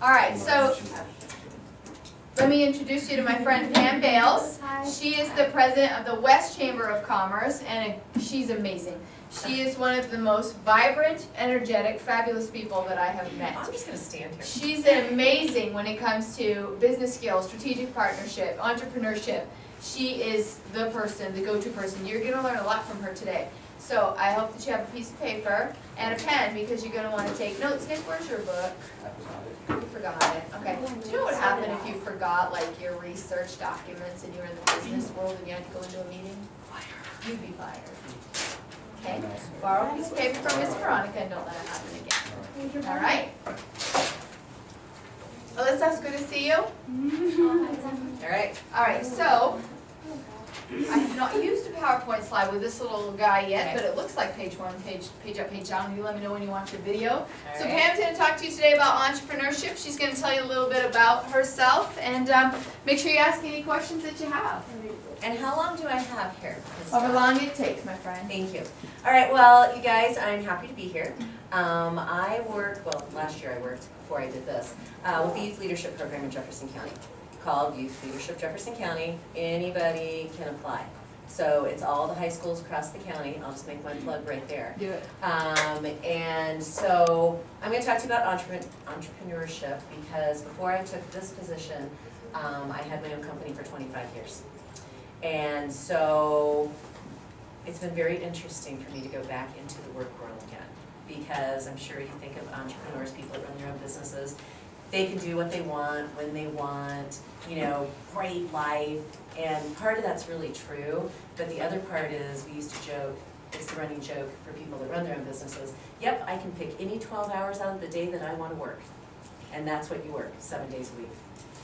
All right, so let me introduce you to my friend Pam Bales. She is the president of the West Chamber of Commerce, and she's amazing. She is one of the most vibrant, energetic, fabulous people that I have met. I'm just going to stand here. She's amazing when it comes to business skills, strategic partnership, entrepreneurship. She is the person, the go-to person. You're going to learn a lot from her today. So I hope that you have a piece of paper and a pen because you're going to want to take notes. Nick, where's your book? You forgot it. Okay. Do you know what happened if you forgot like your research documents and you were in the business world and you had to go into a meeting? You'd be fired. Okay. Borrow a piece of paper from Miss Veronica and don't let it happen again. All right. Alyssa, it's good to see you. All right. All right. So I have not used a PowerPoint slide with this little guy yet, but it looks like page one, page up, page down. You let me know when you want your video. So Pam's going to talk to you today about entrepreneurship. She's going to tell you a little bit about herself, and make sure you ask any questions that you have. And how long do I have here? However long it takes, my friend. Thank you. All right, well, you guys, I'm happy to be here. I worked, well, last year I worked, before I did this, with the Youth Leadership Program in Jefferson County, called Youth Leadership Jefferson County. Anybody can apply. So it's all the high schools across the county. I'll just make my plug right there. Do it. And so I'm going to talk to you about entrepreneurship because before I took this position, I had my own company for 25 years. And so it's been very interesting for me to go back into the work world again because I'm sure you think of entrepreneurs, people that run their own businesses. They can do what they want, when they want, you know, great life. And part of that's really true, but the other part is we used to joke, it's the running joke for people that run their own businesses. Yep, I can pick any 12 hours out of the day that I want to work. And that's what you work, 7 days a week.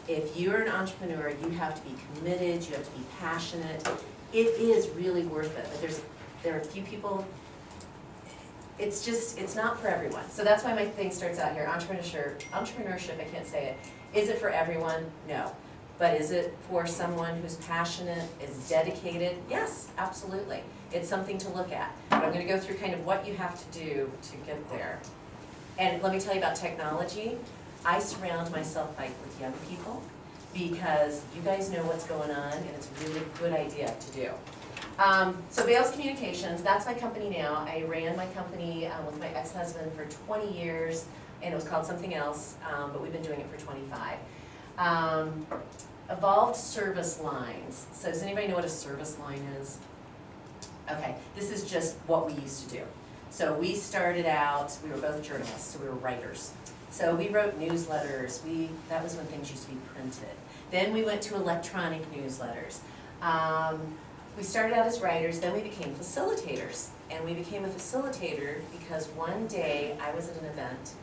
If you're an entrepreneur, you have to be committed, you have to be passionate. It is really worth it. But there are a few people, it's not for everyone. So that's why my thing starts out here, entrepreneurship, I can't say it. Is it for everyone? No. But is it for someone who's passionate, is dedicated? Yes, absolutely. It's something to look at. But I'm going to go through kind of what you have to do to get there. And let me tell you about technology. I surround myself with young people because you guys know what's going on and it's a really good idea to do. So Bales Communications, that's my company now. I ran my company with my ex-husband for 20 years and it was called something else, but we've been doing it for 25. Evolved service lines. So does anybody know what a service line is? Okay, this is just what we used to do. So we started out, we were both journalists, so we were writers. So we wrote newsletters. That was when things used to be printed. Then we went to electronic newsletters. We started out as writers, then we became facilitators. And we became a facilitator because one day I was at an event.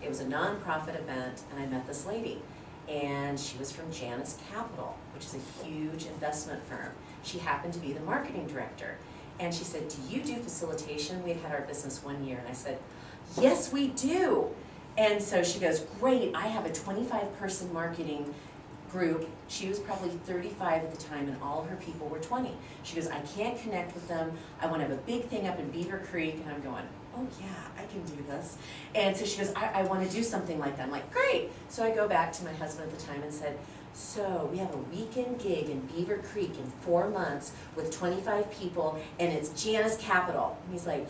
It was a nonprofit event, and I met this lady. And she was from Janus Capital, which is a huge investment firm. She happened to be the marketing director. And she said, do you do facilitation? We had had our business 1 year. And I said, yes, we do. And so she goes, great, I have a 25-person marketing group. She was probably 35 at the time and all of her people were 20. She goes, I can't connect with them. I want to have a big thing up in Beaver Creek. And I'm going, oh yeah, I can do this. And so she goes, I want to do something like that. I'm like, great. So I go back to my husband at the time and said, so we have a weekend gig in Beaver Creek in 4 months with 25 people and it's Janus Capital. And he's like,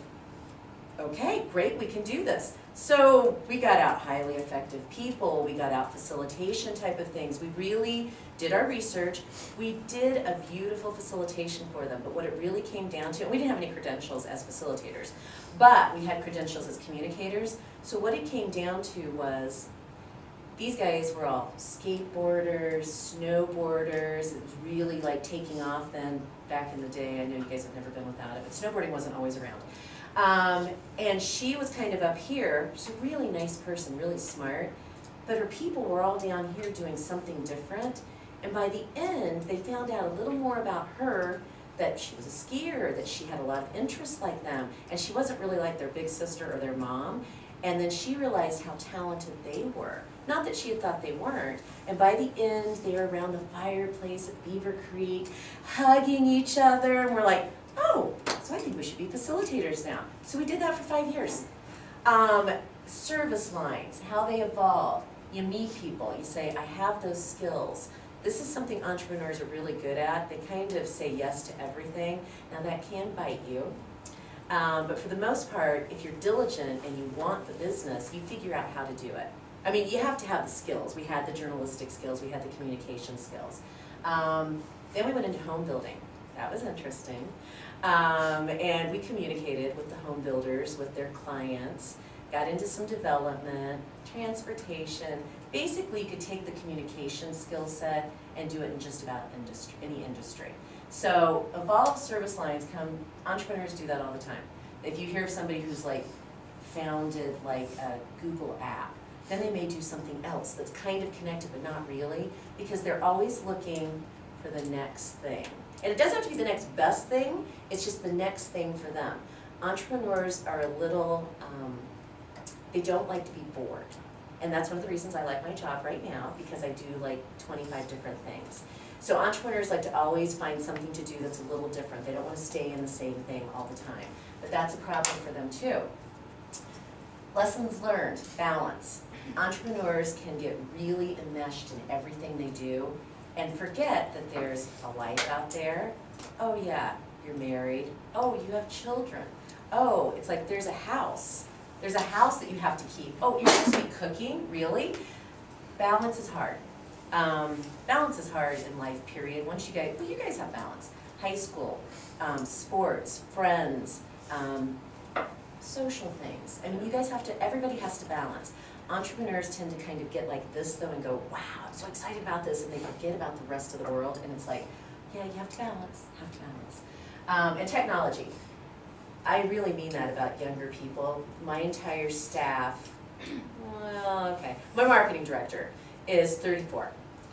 okay, great, we can do this. So we got out highly effective people, we got out facilitation type of things. We really did our research. We did a beautiful facilitation for them, but what it really came down to, and we didn't have any credentials as facilitators, but we had credentials as communicators. So what it came down to was, these guys were all skateboarders, snowboarders. It was really like taking off then back in the day. I know you guys have never been without it, but snowboarding wasn't always around. And she was kind of up here. She's a really nice person, really smart, but her people were all down here doing something different. And by the end, they found out a little more about her, that she was a skier, that she had a lot of interests like them, and she wasn't really like their big sister or their mom. And then she realized how talented they were. Not that she had thought they weren't. And by the end, they were around the fireplace at Beaver Creek, hugging each other, and we're like, oh, so I think we should be facilitators now. So we did that for 5 years. Service lines, how they evolved. You meet people, you say, I have those skills. This is something entrepreneurs are really good at. They kind of say yes to everything. Now that can bite you. But for the most part, if you're diligent and you want the business, you figure out how to do it. I mean, you have to have the skills. We had the journalistic skills, we had the communication skills. Then we went into home building. That was interesting. And we communicated with the home builders, with their clients, got into some development, transportation. Basically, you could take the communication skill set and do it in just about any industry. So evolved service lines entrepreneurs do that all the time. If you hear of somebody who's like founded like a Google app, then they may do something else that's kind of connected but not really, because they're always looking for the next thing. And it doesn't have to be the next best thing, it's just the next thing for them. Entrepreneurs are a little, they don't like to be bored. And that's one of the reasons I like my job right now, because I do like 25 different things. So entrepreneurs like to always find something to do that's a little different. They don't want to stay in the same thing all the time. But that's a problem for them too. Lessons learned, balance. Entrepreneurs can get really enmeshed in everything they do and forget that there's a life out there. Oh yeah, you're married. Oh, you have children. Oh, it's like there's a house. There's a house that you have to keep. Oh, you're supposed to be cooking? Really? Balance is hard. Balance is hard in life, period. Once you guys have balance. High school, sports, friends, social things. I mean, you guys have to, everybody has to balance. Entrepreneurs tend to kind of get like this though and go, wow, I'm so excited about this, and they forget about the rest of the world, and it's like, yeah, you have to balance, And technology. I really mean that about younger people. My entire staff, well, okay, my marketing director is 34.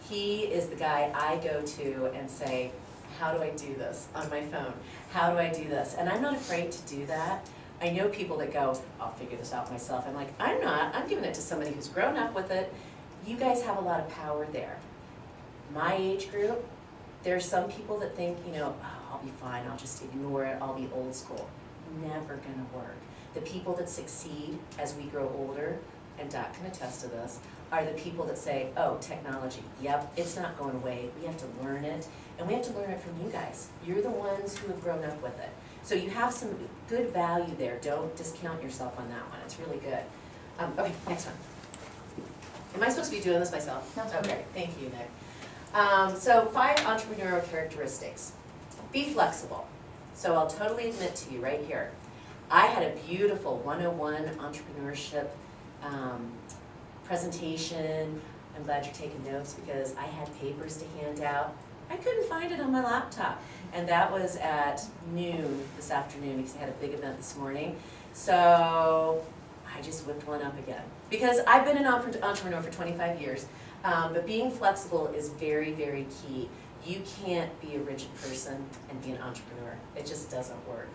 He is the guy I go to and say, how do I do this on my phone? How do I do this? And I'm not afraid to do that. I know people that go, I'll figure this out myself. I'm like, I'm not. I'm giving it to somebody who's grown up with it. You guys have a lot of power there. My age group, there are some people that think, oh, I'll be fine. I'll just ignore it. I'll be old school. Never gonna work. The people that succeed as we grow older, and Doc can attest to this, are the people that say, oh, technology, yep, it's not going away. We have to learn it, and we have to learn it from you guys. You're the ones who have grown up with it. So you have some good value there. Don't discount yourself on that one. It's really good. Okay, next one. Am I supposed to be doing this myself? No. Okay, thank you, Nick. So 5 entrepreneurial characteristics. Be flexible. So I'll totally admit to you right here, I had a beautiful 101 entrepreneurship presentation. I'm glad you're taking notes because I had papers to hand out. I couldn't find it on my laptop. And that was at noon this afternoon because I had a big event this morning. So I just whipped one up again. Because I've been an entrepreneur for 25 years, but being flexible is very, very key. You can't be a rigid person and be an entrepreneur. It just doesn't work.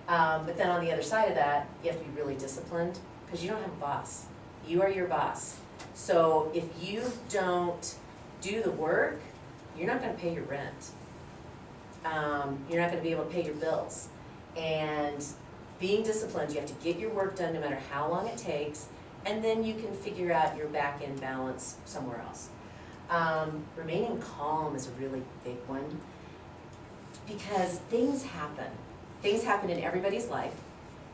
But then on the other side of that, you have to be really disciplined because you don't have a boss. You are your boss. So if you don't do the work, you're not going to pay your rent. You're not going to be able to pay your bills. And being disciplined, you have to get your work done no matter how long it takes, and then you can figure out your back-end balance somewhere else. Remaining calm is a really big one because things happen. Things happen in everybody's life,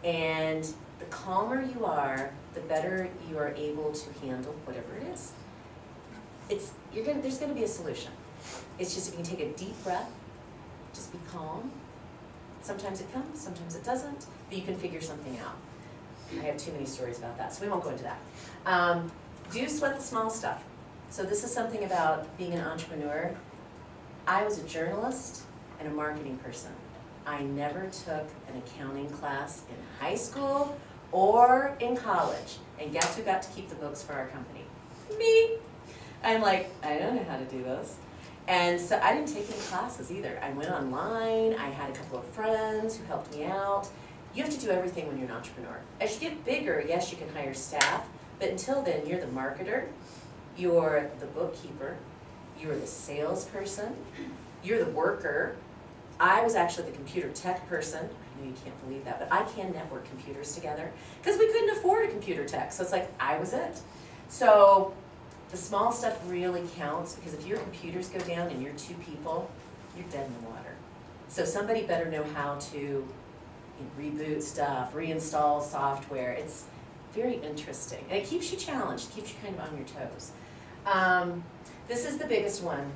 and the calmer you are, the better you are able to handle whatever it is. There's going to be a solution. It's just if you can take a deep breath, just be calm. Sometimes it comes, sometimes it doesn't, but you can figure something out. I have too many stories about that, so we won't go into that. Do sweat the small stuff. So this is something about being an entrepreneur. I was a journalist and a marketing person. I never took an accounting class in high school or in college. And guess who got to keep the books for our company? Me. I'm like, I don't know how to do this. And so I didn't take any classes either. I went online, I had a couple of friends who helped me out. You have to do everything when you're an entrepreneur. As you get bigger, yes, you can hire staff, but until then, you're the marketer, you're the bookkeeper, you're the salesperson, you're the worker. I was actually the computer tech person. I know you can't believe that, but I can network computers together because we couldn't afford a computer tech. So it's like, I was it. So The small stuff really counts, because if your computers go down and you're 2 people, you're dead in the water. So somebody better know how to reboot stuff, reinstall software. It's very interesting, and it keeps you challenged, keeps you kind of on your toes. This is the biggest one,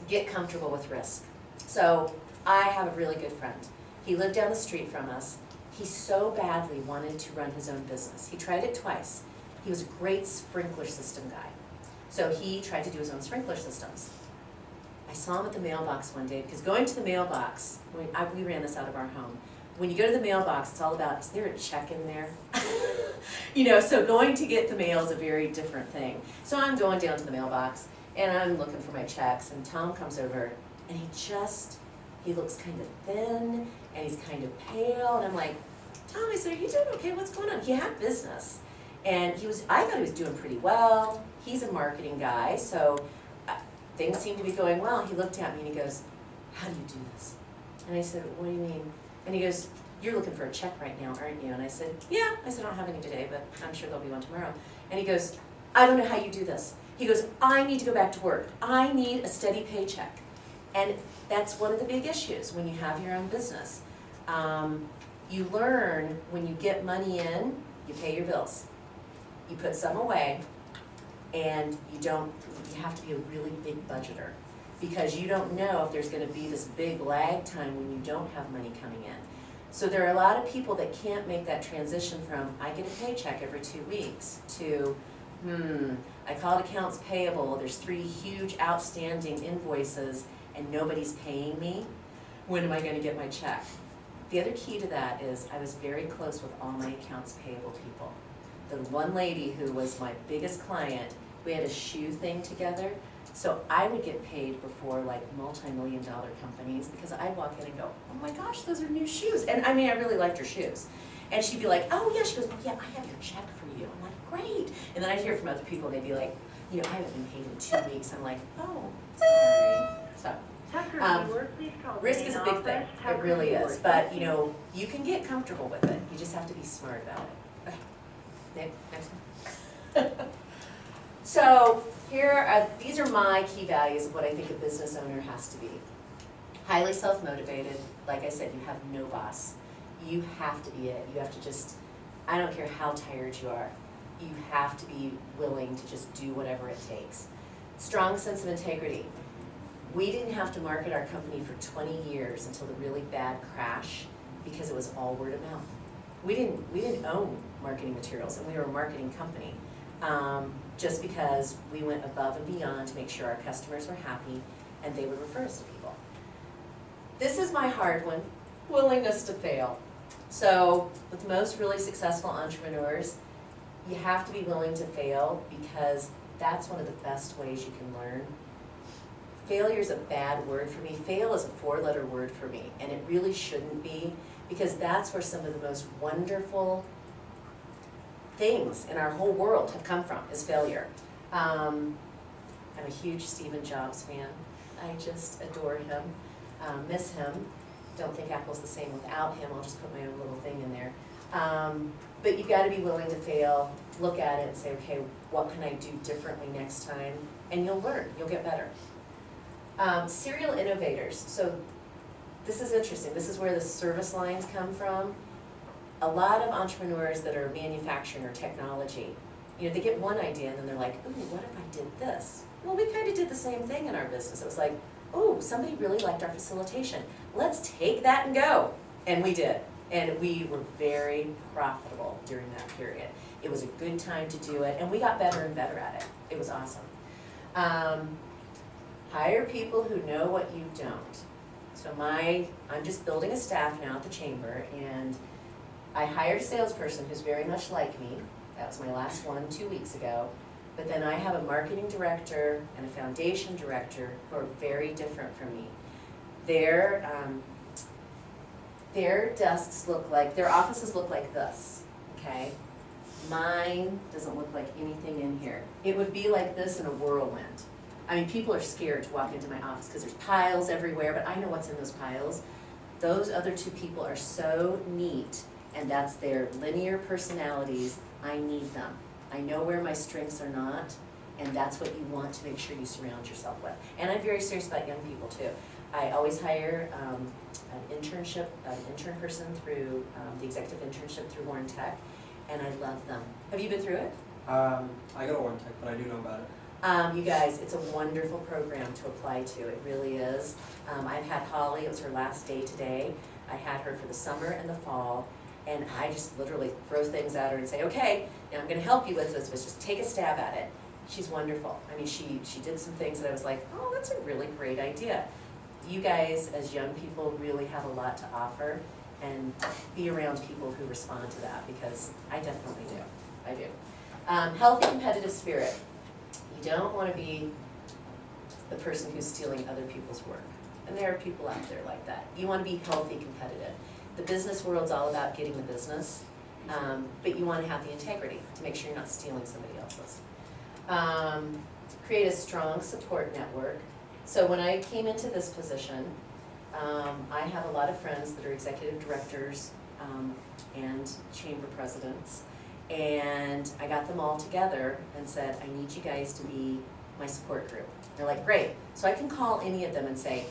get comfortable with risk. So I have a really good friend. He lived down the street from us. He so badly wanted to run his own business. He tried it twice. He was a great sprinkler system guy. So he tried to do his own sprinkler systems. I saw him at the mailbox one day, because going to the mailbox, we ran this out of our home. When you go to the mailbox, it's all about, is there a check in there? You know, so going to get the mail is a very different thing. So I'm going down to the mailbox, and I'm looking for my checks, and Tom comes over, and he looks kind of thin, and he's kind of pale, and I'm like, Tom, I said, are you doing okay? What's going on? He had business, and I thought he was doing pretty well. He's a marketing guy, so things seemed to be going well. He looked at me and he goes, how do you do this? And I said, what do you mean? And he goes, you're looking for a check right now, aren't you? And I said, yeah. I said, I don't have any today, but I'm sure there'll be one tomorrow. And he goes, I don't know how you do this. He goes, I need to go back to work. I need a steady paycheck. And that's one of the big issues when you have your own business. You learn when you get money in, you pay your bills. You put some away, and you have to be a really big budgeter, because you don't know if there's going to be this big lag time when you don't have money coming in. So there are a lot of people that can't make that transition from, I get a paycheck every 2 weeks, to, I called accounts payable, there's 3 huge outstanding invoices, and nobody's paying me. When am I going to get my check? The other key to that is I was very close with all my accounts payable people. The one lady who was my biggest client, we had a shoe thing together, so I would get paid before like multi-million-dollar companies, because I'd walk in and go, oh my gosh, those are new shoes. And I mean, I really liked her shoes. And she'd be like, oh yeah, she goes, oh yeah, I have your check for you. I'm like, great. And then I'd hear from other people, and they'd be like, you know, I haven't been paid in 2 weeks. I'm like, oh, sorry. So, risk is a big thing, it really is. But, you know, you can get comfortable with it. You just have to be smart about it. Okay, next one. So these are my key values of what I think a business owner has to be. Highly self-motivated. Like I said, you have no boss. You have to be it. You have to just, I don't care how tired you are, you have to be willing to just do whatever it takes. Strong sense of integrity. We didn't have to market our company for 20 years until the really bad crash, because it was all word of mouth. We didn't own marketing materials, and we were a marketing company. Just because we went above and beyond to make sure our customers were happy and they would refer us to people. This is my hard one, willingness to fail. So with most really successful entrepreneurs, you have to be willing to fail, because that's one of the best ways you can learn. Failure is a bad word for me. Fail is a 4-letter word for me, and it really shouldn't be, because that's where some of the most wonderful things in our whole world have come from, is failure. I'm a huge Steve Jobs fan. I just adore him, miss him. Don't think Apple's the same without him. I'll just put my own little thing in there. But you've got to be willing to fail, look at it and say, okay, what can I do differently next time? And you'll learn, you'll get better. Serial innovators. So this is interesting. This is where the service lines come from. A lot of entrepreneurs that are manufacturing or technology, you know, they get one idea and then they're like, ooh, what if I did this? Well, we kind of did the same thing in our business. It was like, ooh, somebody really liked our facilitation. Let's take that and go. And we did. And we were very profitable during that period. It was a good time to do it, and we got better and better at it. It was awesome. Hire people who know what you don't. So I'm just building a staff now at the chamber, and I hired a salesperson who's very much like me. That was my last one 2 weeks ago. But then I have a marketing director and a foundation director who are very different from me. Their desks look like, their offices look like this, okay? Mine doesn't look like anything in here. It would be like this in a whirlwind. I mean, people are scared to walk into my office because there's piles everywhere, but I know what's in those piles. Those other 2 people are so neat, and that's their linear personalities. I need them. I know where my strengths are not, And that's what you want to make sure you surround yourself with. And I'm very serious about young people too. I always hire an intern person through the executive internship through Warren Tech, and I love them. Have you been through it? I go to Warren Tech, but I do know about it. You guys, it's a wonderful program to apply to, it really is. I've had Holly, it was her last day today. I had her for the summer and the fall, and I just literally throw things at her and say, okay, now I'm gonna help you with this, but just take a stab at it. She's wonderful. I mean, she did some things that I was like, oh, that's a really great idea. You guys, as young people, really have a lot to offer, and be around people who respond to that, because I definitely do, I do. Healthy competitive spirit. You don't want to be the person who's stealing other people's work. And there are people out there like that. You want to be healthy competitive. The business world's all about getting the business, but you want to have the integrity to make sure you're not stealing somebody else's. Create a strong support network. So when I came into this position, I have a lot of friends that are executive directors and chamber presidents. And I got them all together and said, I need you guys to be my support group. They're like, great. So I can call any of them and say,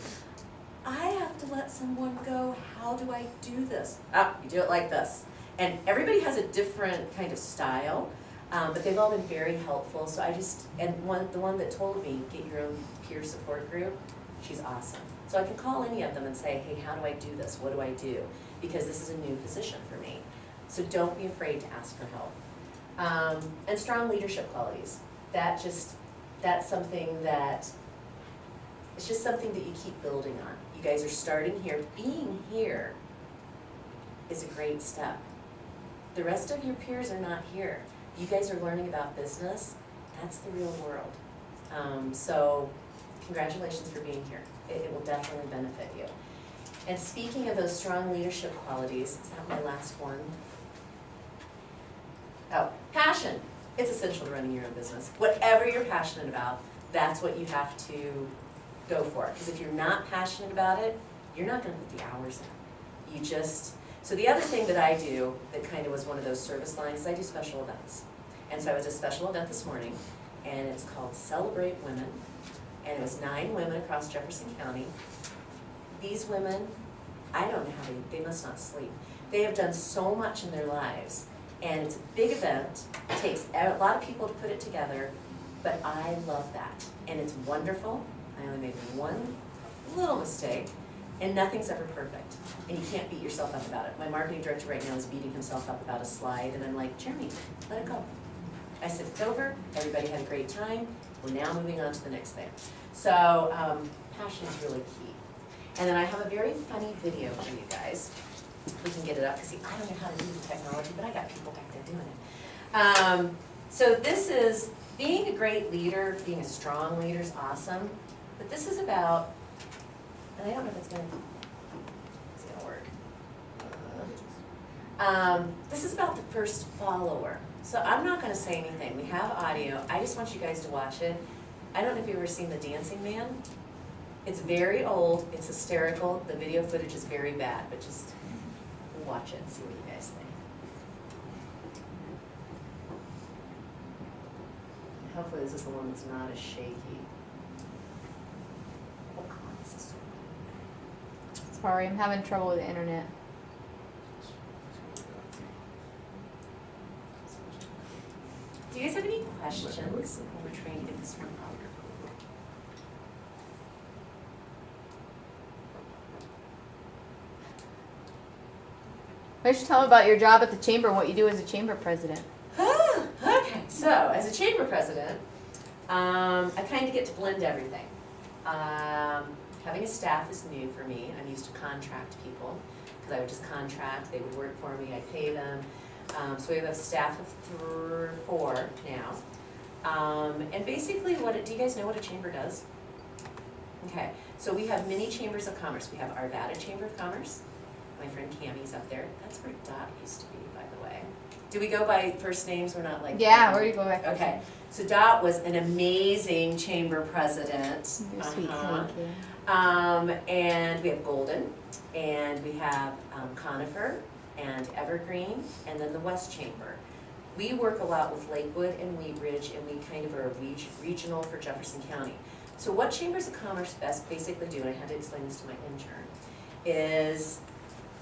I have to let someone go. How do I do this? Ah, you do it like this. And everybody has a different kind of style, but they've all been very helpful. So I just, and the one that told me, get your own peer support group, she's awesome. So I can call any of them and say, hey, how do I do this? What do I do? Because this is a new position for me. So don't be afraid to ask for help. And strong leadership qualities. That's something that, it's just something that you keep building on. You guys are starting here. Being here is a great step. The rest of your peers are not here. You guys are learning about business. That's the real world. So congratulations for being here. It will definitely benefit you. And speaking of those strong leadership qualities, is that my last one? Oh, passion. It's essential to running your own business. Whatever you're passionate about, that's what you have to go for. Because if you're not passionate about it, you're not going to put the hours in. You just, so the other thing that I do that kind of was one of those service lines is I do special events. And so I was at a special event this morning, and it's called Celebrate Women. And it was 9 women across Jefferson County. These women, I don't know how they must not sleep. They have done so much in their lives. And it's a big event. It takes a lot of people to put it together, but I love that. And it's wonderful. I only made one little mistake, and nothing's ever perfect. And you can't beat yourself up about it. My marketing director right now is beating himself up about a slide, and I'm like, Jeremy, let it go. I said, it's over. Everybody had a great time. We're now moving on to the next thing. So passion is really key. And then I have a very funny video for you guys. We can get it up, because see, I don't know how to use the technology, but I got people back there doing it. So this is, being a great leader, being a strong leader is awesome, but this is about, and I don't know if it's gonna work. This is about the first follower. So I'm not gonna say anything. We have audio. I just want you guys to watch it. I don't know if you've ever seen The Dancing Man. It's very old, it's hysterical, the video footage is very bad, but just watch it and see what you guys think. Hopefully this is the one that's not as shaky. Oh, come on, this is so Sorry, I'm having trouble with the internet. Do you guys have any questions when we're trying to get this one out? Why don't you tell me about your job at the chamber and what you do as a chamber president? Okay, so as a chamber president, I kind of get to blend everything. Having a staff is new for me. I'm used to contract people, because I would just contract, they would work for me, I pay them. So we have a staff of 4 now. And basically, do you guys know what a chamber does? Okay, so we have many chambers of commerce. We have Arvada Chamber of Commerce. My friend Cammie's up there. That's where Dot used to be, by the way. Do we go by first names? We're not like... Yeah, where do you go back? Okay, so Dot was an amazing chamber president. You're sweet, thank you. And we have Golden, and we have Conifer, and Evergreen, and then the West Chamber. We work a lot with Lakewood and Wheat Ridge, and we kind of are regional for Jefferson County. So what Chambers of Commerce basically do, and I had to explain this to my intern, is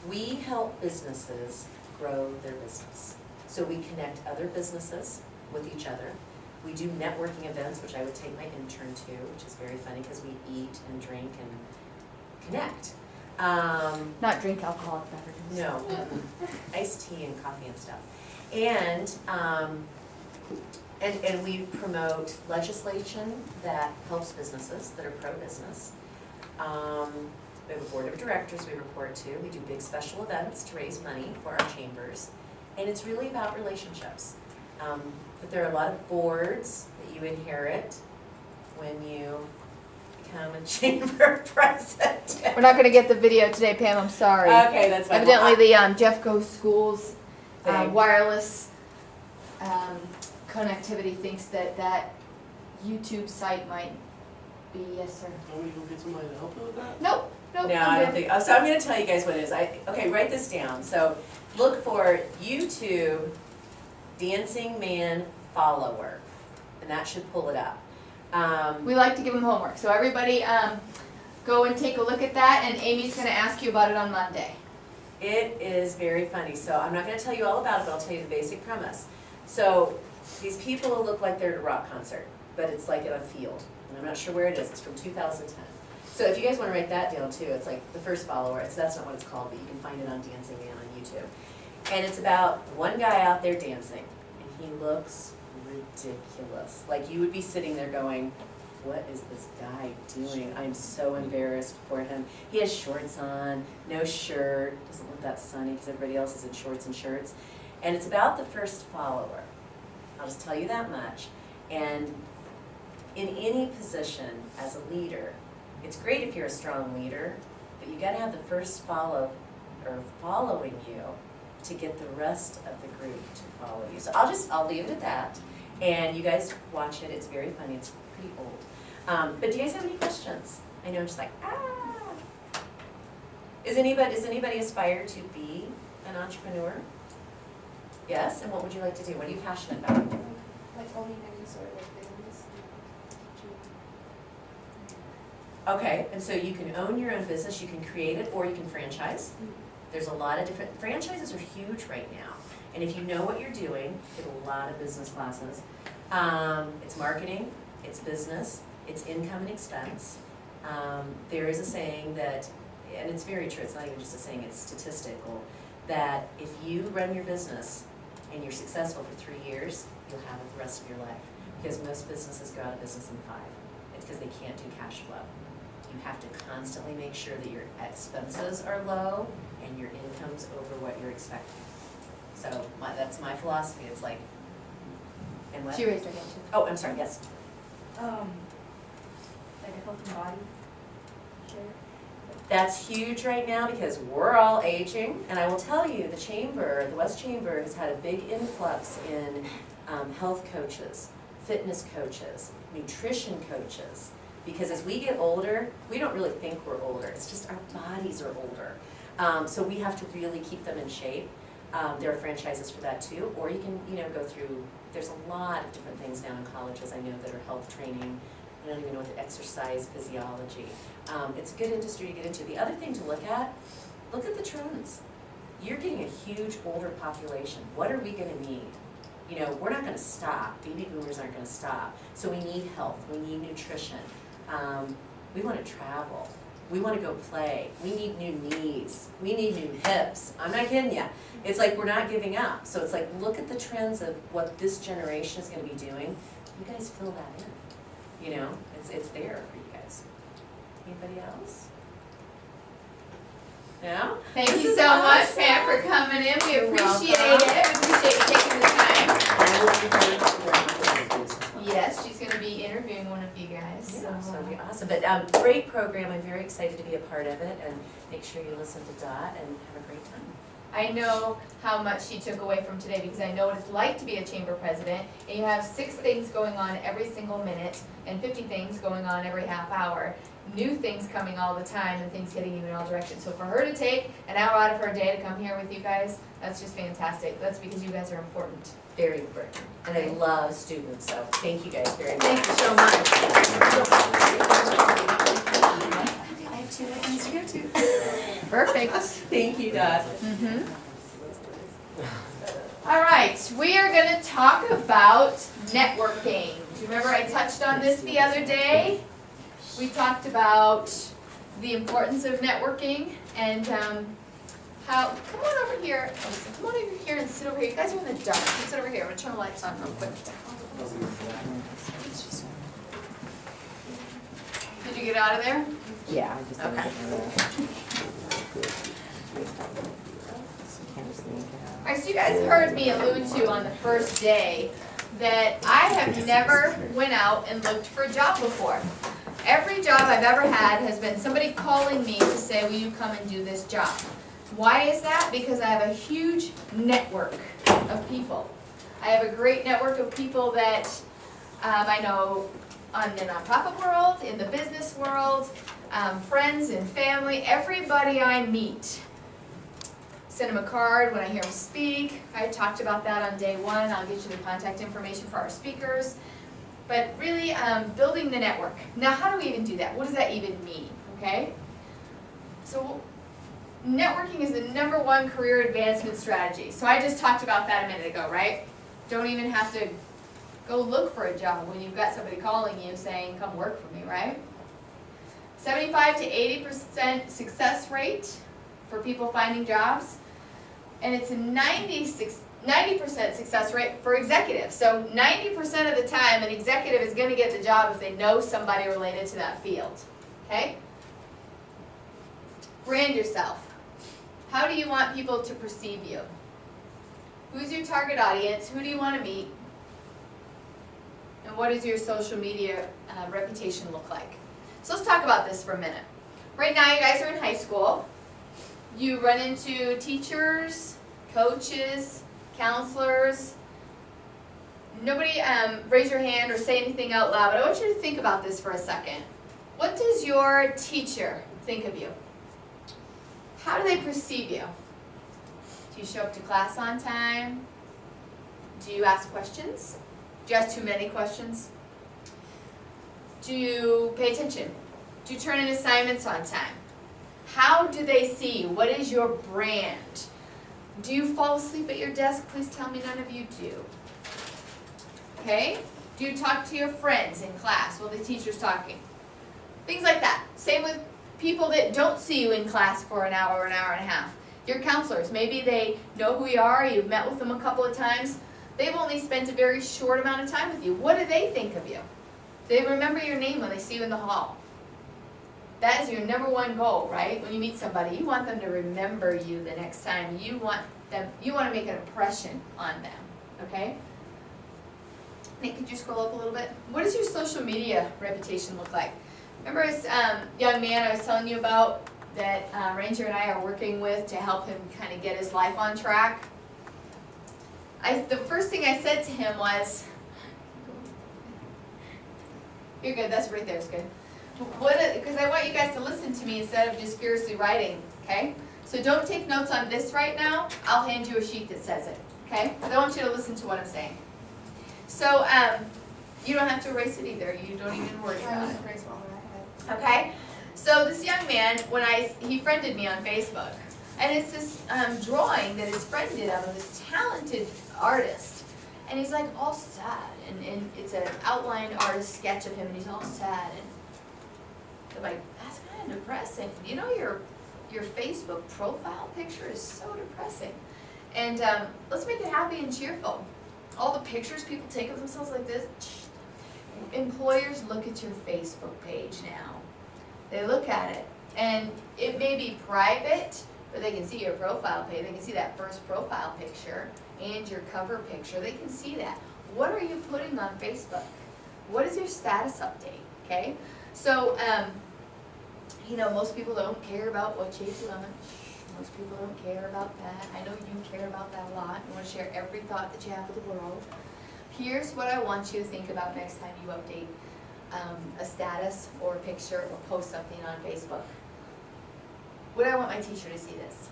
we help businesses grow their business. So we connect other businesses with each other. We do networking events, which I would take my intern to, which is very funny because we eat and drink and connect. Not drink alcoholic beverages. No, iced tea and coffee and stuff. And we promote legislation that helps businesses, that are pro-business. We have a board of directors we report to. We do big special events to raise money for our chambers. And it's really about relationships. But there are a lot of boards that you inherit when you become a chamber president. We're not gonna get the video today, Pam, I'm sorry. Okay, that's fine. Evidently the Jeffco Schools Thing. wireless connectivity thinks that YouTube site might be, yes, sir. Can we go get somebody to help you with that? Nope, No, I'm I don't good. think, so I'm gonna tell you guys what it is. Okay, write this down. So look for YouTube dancing man follower, and that should pull it up. We like to give them homework, so everybody go and take a look at that, and Amy's gonna ask you about it on Monday. It is very funny. So I'm not gonna tell you all about it, but I'll tell you the basic premise. So these people will look like they're at a rock concert, but it's like in a field, and I'm not sure where it is. It's from 2010. So if you guys wanna write that down too, it's like the first follower. That's not what it's called, but you can find it on Dancing Man on YouTube. And it's about one guy out there dancing, and he looks ridiculous. Like you would be sitting there going, what is this guy doing? I'm so embarrassed for him. He has shorts on, no shirt, doesn't look that sunny because everybody else is in shorts and shirts. And it's about the first follower. I'll just tell you that much. And in any position as a leader, it's great if you're a strong leader, but you gotta have the first following you to get the rest of the group to follow you. So I'll leave it at that. And you guys watch it, it's very funny, it's pretty old. But do you guys have any questions? I know I'm just like, Does anybody aspire to be an entrepreneur? Yes, and what would you like to do? What are you passionate about? Like owning any sort of like business. Okay, and so you can own your own business, you can create it, or you can franchise. There's a lot of different, franchises are huge right now. And if you know what you're doing, you get a lot of business classes. It's marketing, it's business, it's income and expense. There is a saying that, and it's very true, it's not even just a saying, it's statistical, that if you run your business and you're successful for 3 years, you'll have it the rest of your life. Because most businesses go out of business in 5. It's because they can't do cash flow. You have to constantly make sure that your expenses are low and your income's over what you're expecting. So that's my philosophy. It's like, and what? She raised her hand too. Oh, I'm sorry, yes. Like a health and body care. That's huge right now because we're all aging. And I will tell you, the West Chamber has had a big influx in health coaches, fitness coaches, nutrition coaches. Because as we get older, we don't really think we're older. It's just our bodies are older. So we have to really keep them in shape. There are franchises for that too, or you can, go through, there's a lot of different things now in colleges, I know, that are health training. I don't even know what the exercise physiology. It's a good industry to get into. The other thing to look at the trends. You're getting a huge older population. What are we gonna need? We're not gonna stop. Baby boomers aren't gonna stop. So we need health, we need nutrition. We wanna travel. We want to go play. We need new knees. We need new hips. I'm not kidding you. It's like we're not giving up. So it's like, look at the trends of what this generation is going to be doing. You guys fill that in. It's there for you guys. Anybody else? No? Thank This you is so much, awesome. Pam, for coming in. We You're appreciate welcome. it. We appreciate you taking the time. I will be there for my business. Yes, she's gonna be interviewing one of you guys. Yeah, so that'd be awesome. But great program. I'm very excited to be a part of it, and make sure you listen to Dot and have a great time. I know how much she took away from today because I know what it's like to be a chamber president, and you have 6 things going on every single minute and 50 things going on every half hour. New things coming all the time and things hitting you in all directions. So for her to take an hour out of her day to come here with you guys, that's just fantastic. That's because you guys are important. very important, and I love students, so thank you guys very much. Thank you so much. I have two items here too. Perfect. Thank you, Dot. All right, we are gonna talk about networking. Do you remember I touched on this the other day? We talked about the importance of networking and how, come on over here, come on over here and sit over here. You guys are in the dark, you sit over here. I'm gonna turn the lights on real quick. Did you get out of there? Yeah, I just. Okay. All right, so you guys heard me allude to on the first day that I have never went out and looked for a job before. Every job I've ever had has been somebody calling me to say, will you come and do this job? Why is that? Because I have a huge network of people. I have a great network of people that I know on the nonprofit world, in the business world, friends and family, everybody I meet. Send them a card when I hear them speak. I talked about that on day one. I'll get you the contact information for our speakers. But really, building the network. Now, how do we even do that? What does that even mean, okay? So, networking is the #1 career advancement strategy. So I just talked about that a minute ago, right? Don't even have to go look for a job when you've got somebody calling you saying, come work for me, right? 75 to 80% success rate for people finding jobs. And it's a 90% success rate for executives. So 90% of the time, an executive is going to get the job if they know somebody related to that field. Okay? Brand yourself. How do you want people to perceive you? Who's your target audience? Who do you want to meet? And what does your social media reputation look like? So let's talk about this for a minute. Right now, you guys are in high school. You run into teachers, coaches, counselors. Nobody raise your hand or say anything out loud, but I want you to think about this for a second. What does your teacher think of you? How do they perceive you? Do you show up to class on time? Do you ask questions? Do you ask too many questions? Do you pay attention? Do you turn in assignments on time? How do they see you? What is your brand? Do you fall asleep at your desk? Please tell me none of you do. Okay? Do you talk to your friends in class while the teacher's talking? Things like that. Same with people that don't see you in class for an hour and a half. Your counselors, maybe they know who you are, you've met with them a couple of times. They've only spent a very short amount of time with you. What do they think of you? Do they remember your name when they see you in the hall? That is your #1 goal, right? When you meet somebody, you want them to remember you the next time. You want to make an impression on them, okay? Nick, could you scroll up a little bit? What does your social media reputation look like? Remember this young man I was telling you about that Ranger and I are working with to help him kind of get his life on track? The first thing I said to him was, you're good, that's right there, it's good. Because I want you guys to listen to me instead of just fiercely writing, okay? So don't take notes on this right now. I'll hand you a sheet that says it, okay? Because I want you to listen to what I'm saying. So you don't have to erase it either. You don't even worry about it. Okay? So this young man, he friended me on Facebook. And it's this drawing that his friend did of him, this talented artist. And he's like all sad. And it's an outline artist sketch of him and he's all sad. And I'm like, that's kind of depressing. You know, your Facebook profile picture is so depressing. And let's make it happy and cheerful. All the pictures people take of themselves like this. Employers look at your Facebook page now. They look at it. And it may be private, but they can see your profile page. They can see that first profile picture and your cover picture. They can see that. What are you putting on Facebook? What is your status update? Okay? So, you know, most people don't care about what shape lunch. Most people don't care about that. I know you care about that a lot. You want to share every thought that you have with the world. Here's what I want you to think about next time you update a status or a picture or post something on Facebook. Would I want my teacher to see this?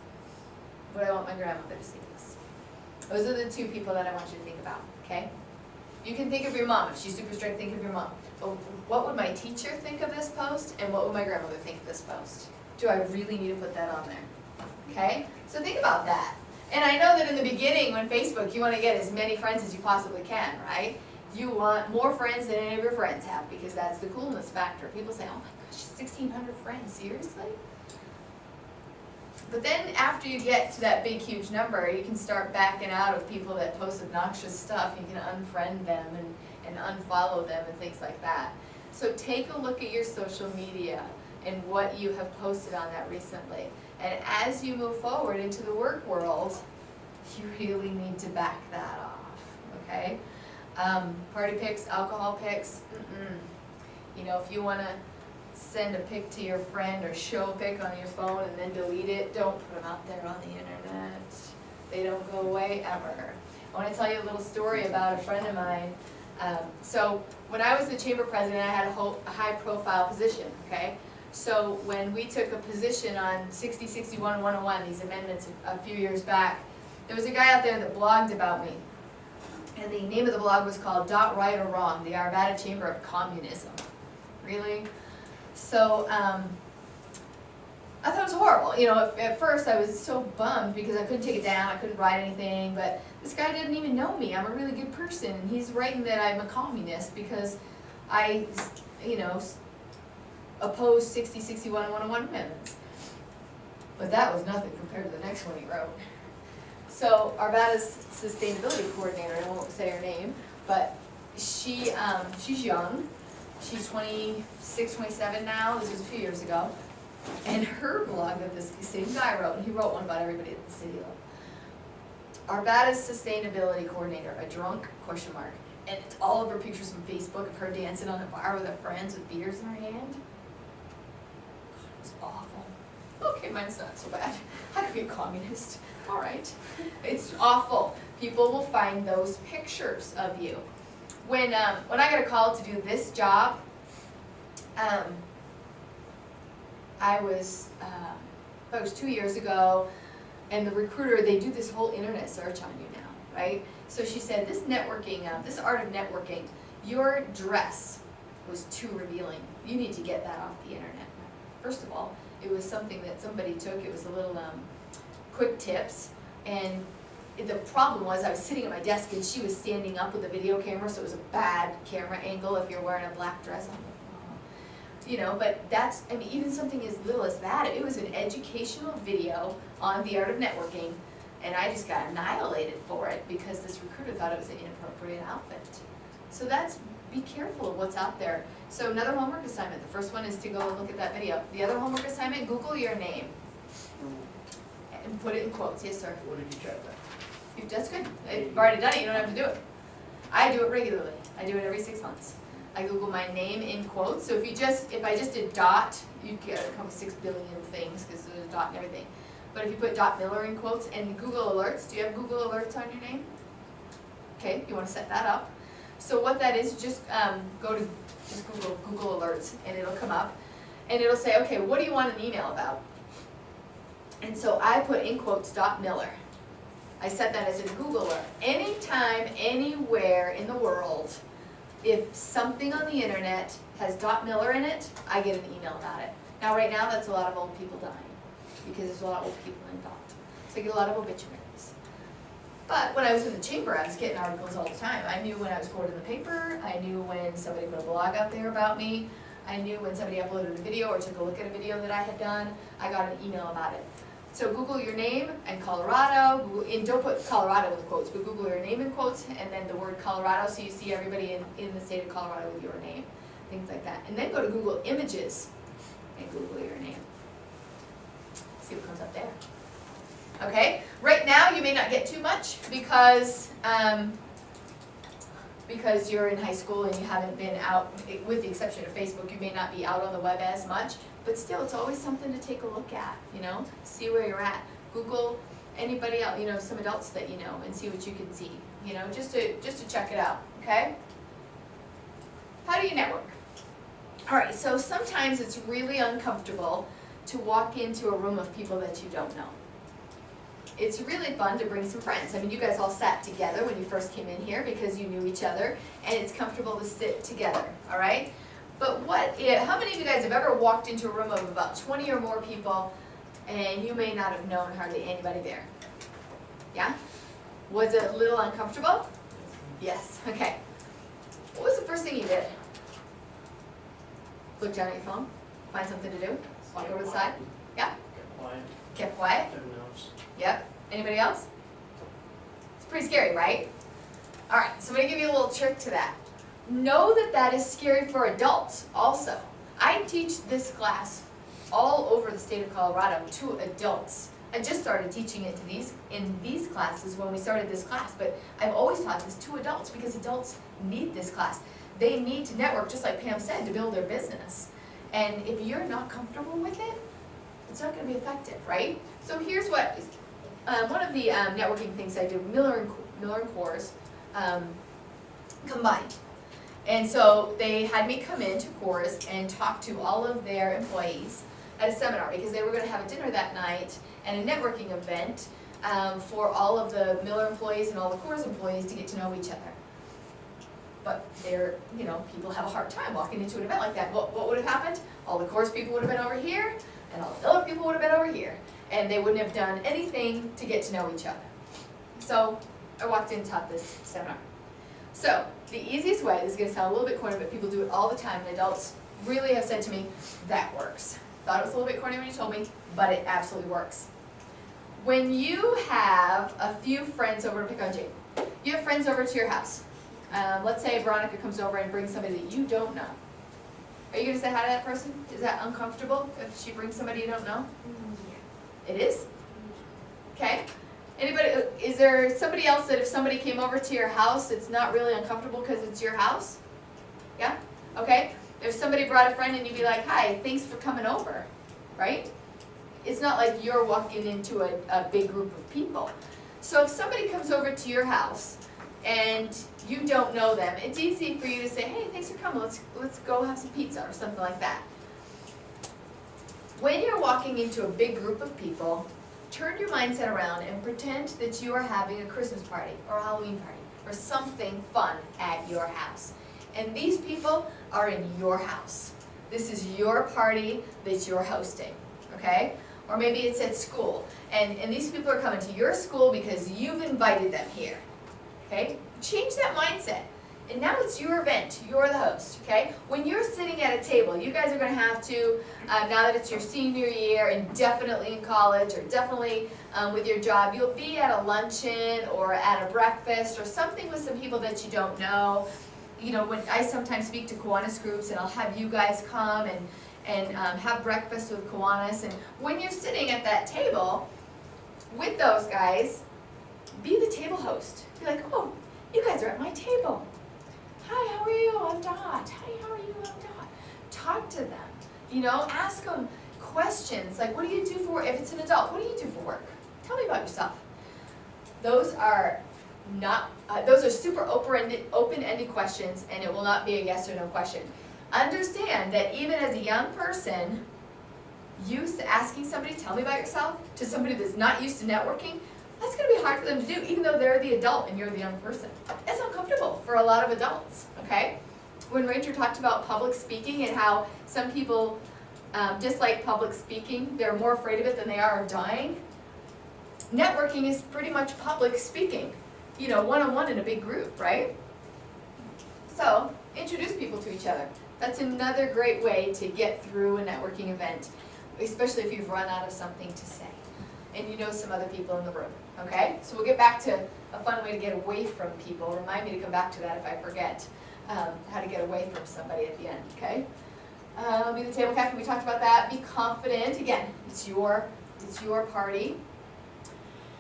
Would I want my grandmother to see this? Those are the two people that I want you to think about, okay? You can think of your mom. If she's super strict, think of your mom. But what would my teacher think of this post, and what would my grandmother think of this post? Do I really need to put that on there? Okay? So think about that. And I know that in the beginning, when Facebook, you want to get as many friends as you possibly can, right? You want more friends than any of your friends have, because that's the coolness factor. People say, oh my gosh, 1,600 friends, seriously? But then after you get to that big, huge number, you can start backing out of people that post obnoxious stuff. You can unfriend them and unfollow them and things like that. So take a look at your social media and what you have posted on that recently. And as you move forward into the work world, you really need to back that off, okay? Party pics, alcohol pics, You know, if you want to send a pic to your friend or show a pic on your phone and then delete it, don't put them out there on the internet. They don't go away ever. I want to tell you a little story about a friend of mine. So when I was the chamber president, I had a high profile position, okay? So when we took a position on 60, 61, and 101, these amendments a few years back, there was a guy out there that blogged about me. And the name of the blog was called Right or Wrong, the Arvada Chamber of Communism. Really? So I thought it was horrible. You know, at first I was so bummed because I couldn't take it down, I couldn't write anything, but this guy didn't even know me. I'm a really good person, and he's writing that I'm a communist because I, you know, oppose 60, 61, and 101 amendments. But that was nothing compared to the next one he wrote. So Arvada's sustainability coordinator, I won't say her name, but she's young. She's 26, 27 now. This was a few years ago. And her blog that this same guy wrote, and he wrote one about everybody at the city level. Arvada's sustainability coordinator, a drunk, ? And it's all of her pictures from Facebook of her dancing on the bar with her friends with beers in her hand. It's awful. Okay, mine's not so bad. I could be a communist. All right. It's awful. People will find those pictures of you. When I got a call to do this job, it was 2 years ago, and the recruiter, they do this whole internet search on you now, right? So she said, this networking, this art of networking, your dress was too revealing. You need to get that off the internet. First of all, it was something that somebody took. It was a little quick tips, and the problem was I was sitting at my desk and she was standing up with a video camera, so it was a bad camera angle if you're wearing a black dress. I'm like, oh. You know, but that's, I mean, even something as little as that, it was an educational video on the art of networking, and I just got annihilated for it because this recruiter thought it was an inappropriate outfit. So that's, be careful of what's out there. So another homework assignment, the first one is to go look at that video. The other homework assignment, Google your name and put it in quotes. Yes, sir. What did you check that? That's good. If you've already done it, you don't have to do it. I do it regularly. I do it every 6 months. I Google my name in quotes. So if I just did dot, you'd get a couple 6 billion things because there's a dot and everything. But if you put Dot Miller in quotes and Google Alerts, do you have Google Alerts on your name? Okay, you want to set that up. So what that is, just Google Alerts, and it'll come up, and it'll say, okay, what do you want an email about? And so I put in quotes Dot Miller. I set that as a Google alert. Anytime, anywhere in the world, if something on the internet has Dot Miller in it, I get an email about it. Now right now that's a lot of old people dying because there's a lot of old people in Dot. So I get a lot of obituaries. But when I was in the chamber, I was getting articles all the time. I knew when I was quoted in the paper. I knew when somebody put a blog out there about me. I knew when somebody uploaded a video or took a look at a video that I had done. I got an email about it. So Google your name and Colorado, and don't put Colorado in quotes, but Google your name in quotes and then the word Colorado so you see everybody in the state of Colorado with your name, things like that. And then go to Google Images and Google your name. See what comes up there. Okay, right now you may not get too much because you're in high school and you haven't been out, with the exception of Facebook, you may not be out on the web as much, but still it's always something to take a look at, you know, see where you're at. Google anybody else, you know, some adults that you know and see what you can see, you know, just to check it out, okay? How do you network? All right, so sometimes it's really uncomfortable to walk into a room of people that you don't know. it's really fun to bring some friends. I mean, you guys all sat together when you first came in here because you knew each other, and it's comfortable to sit together, all right? But how many of you guys have ever walked into a room of about 20 or more people and you may not have known hardly anybody there? Yeah? Was it a little uncomfortable? Yes, okay. What was the first thing you did? Look down at your phone, find something to do, walk over to the side? Yeah? Get quiet, Kept quiet? take notes. Yep. Anybody else? It's pretty scary, right? All right, so I'm gonna give you a little trick to that. Know that that is scary for adults also. I teach this class all over the state of Colorado to adults. I just started teaching it to in these classes when we started this class, but I've always taught this to adults because adults need this class. They need to network, just like Pam said, to build their business. And if you're not comfortable with it, it's not going to be effective, right? So here's what, one of the networking things I do, Miller and Coors combined. And so they had me come into Coors and talk to all of their employees at a seminar because they were going to have a dinner that night and a networking event for all of the Miller employees and all the Coors employees to get to know each other. But people have a hard time walking into an event like that. What would have happened? All the Coors people would have been over here, and all the Miller people would have been over here. And they wouldn't have done anything to get to know each other. So I walked in and taught this seminar. So the easiest way, this is going to sound a little bit corny, but people do it all the time, and adults really have said to me, that works. Thought it was a little bit corny when you told me, but it absolutely works. When you have a few friends over to pick on Jane, you have friends over to your house. Let's say Veronica comes over and brings somebody that you don't know. Are you going to say hi to that person? Is that uncomfortable if she brings somebody you don't know? Yeah. It is? Okay. Anybody? Is there somebody else that if somebody came over to your house, it's not really uncomfortable because it's your house? Yeah? Okay. If somebody brought a friend and you'd be like, hi, thanks for coming over, right? It's not like you're walking into a big group of people. So if somebody comes over to your house and you don't know them, it's easy for you to say, hey, thanks for coming, let's go have some pizza or something like that. When you're walking into a big group of people, turn your mindset around and pretend that you are having a Christmas party or a Halloween party or something fun at your house. And these people are in your house. This is your party that you're hosting, okay? Or maybe it's at school, and these people are coming to your school because you've invited them here, okay? Change that mindset. And now it's your event, you're the host, okay? When you're sitting at a table, you guys are gonna have to, now that it's your senior year and definitely in college or definitely with your job, you'll be at a luncheon or at a breakfast or something with some people that you don't know. You know, when I sometimes speak to Kiwanis groups and I'll have you guys come and have breakfast with Kiwanis, and when you're sitting at that table with those guys, be the table host. Be like, oh, you guys are at my table. Hi, how are you? I'm Dot. Hi, how are you? I'm Dot. Talk to them. You know, ask them questions like, what do you do for work? If it's an adult, what do you do for work? Tell me about yourself. Those are super open-ended questions, and it will not be a yes or no question. Understand that even as a young person, asking somebody, tell me about yourself, to somebody that's not used to networking, that's going to be hard for them to do, even though they're the adult and you're the young person. It's uncomfortable for a lot of adults, okay? When Ranger talked about public speaking and how some people dislike public speaking, they're more afraid of it than they are of dying, networking is pretty much public speaking. You know, one-on-one in a big group, right? So, introduce people to each other. That's another great way to get through a networking event, especially if you've run out of something to say and you know some other people in the room, okay? So we'll get back to a fun way to get away from people. Remind me to come back to that if I forget how to get away from somebody at the end, okay? Be the table captain, we talked about that. Be confident. Again, it's your party.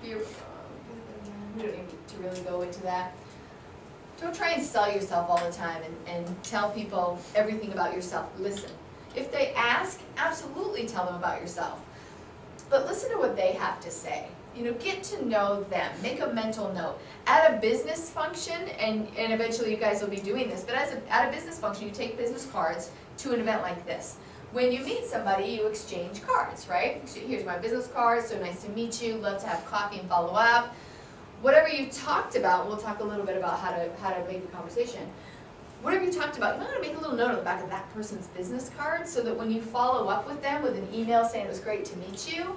We don't need to really go into that. Don't try and sell yourself all the time and tell people everything about yourself. Listen. If they ask, absolutely tell them about yourself. But listen to what they have to say. You know, get to know them. Make a mental note. At a business function, and eventually you guys will be doing this, but at a business function, you take business cards to an event like this. When you meet somebody, you exchange cards, right? So here's my business card, so nice to meet you, love to have coffee and follow up. Whatever you talked about, we'll talk a little bit about how to make the conversation. Whatever you talked about, you might want to make a little note on the back of that person's business card so that when you follow up with them with an email saying it was great to meet you,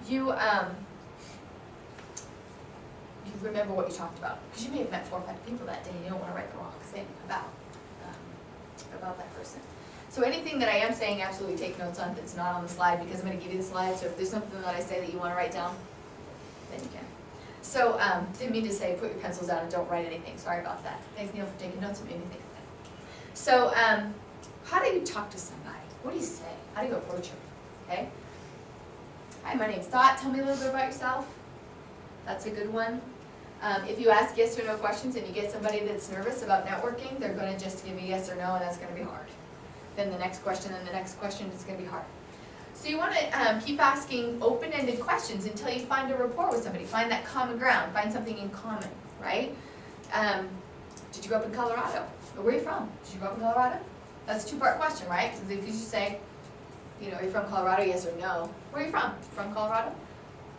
you remember what you talked about. Because you may have met 4 or 5 people that day and you don't want to write the wrong thing about that person. So anything that I am saying, absolutely take notes on that's not on the slide because I'm going to give you the slide. So if there's something that I say that you want to write down, then you can. So, didn't mean to say put your pencils down and don't write anything. Sorry about that. Thanks, Neil, for taking notes. It made me think of that. So, how do you talk to somebody? What do you say? How do you approach them? Okay? Hi, my name's Dot. Tell me a little bit about yourself. That's a good one. If you ask yes or no questions and you get somebody that's nervous about networking, they're going to just give you yes or no, and that's going to be hard. Then the next question and the next question is going to be hard. So you want to keep asking open-ended questions until you find a rapport with somebody, find that common ground, find something in common, right? Did you grow up in Colorado? Or where are you from? Did you grow up in Colorado? That's a 2-part question, right? Because if you just say, you know, are you from Colorado, yes or no? Where are you from? From Colorado?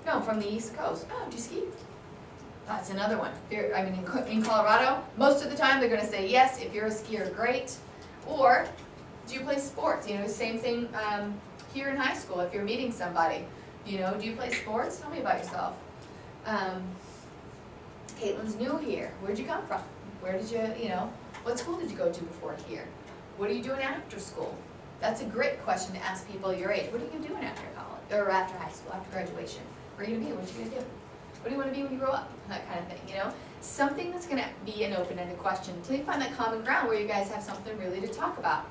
No, I'm from the East Coast. Oh, do you ski? That's another one. In Colorado, most of the time they're going to say yes. If you're a skier, great. Or, do you play sports? You know, same thing here in high school. If you're meeting somebody, you know, do you play sports? Tell me about yourself. Caitlin's new here. Where'd you come from? Where did you know, what school did you go to before here? What are you doing after school? That's a great question to ask people your age. What are you doing after college, or after high school, after graduation? Where are you going to be? What are you going to do? What do you want to be when you grow up? That kind of thing, you know? Something that's going to be an open-ended question until you find that common ground where you guys have something really to talk about.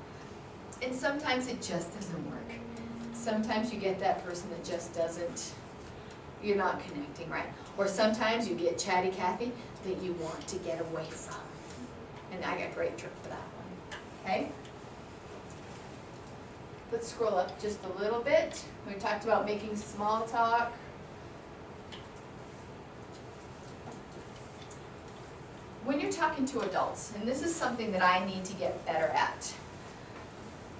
And sometimes it just doesn't work. Sometimes you get that person that just doesn't, you're not connecting, right? Or sometimes you get chatty Cathy that you want to get away from. And I got a great trick for that one, okay? Let's scroll up just a little bit. We talked about making small talk. When you're talking to adults, and this is something that I need to get better at,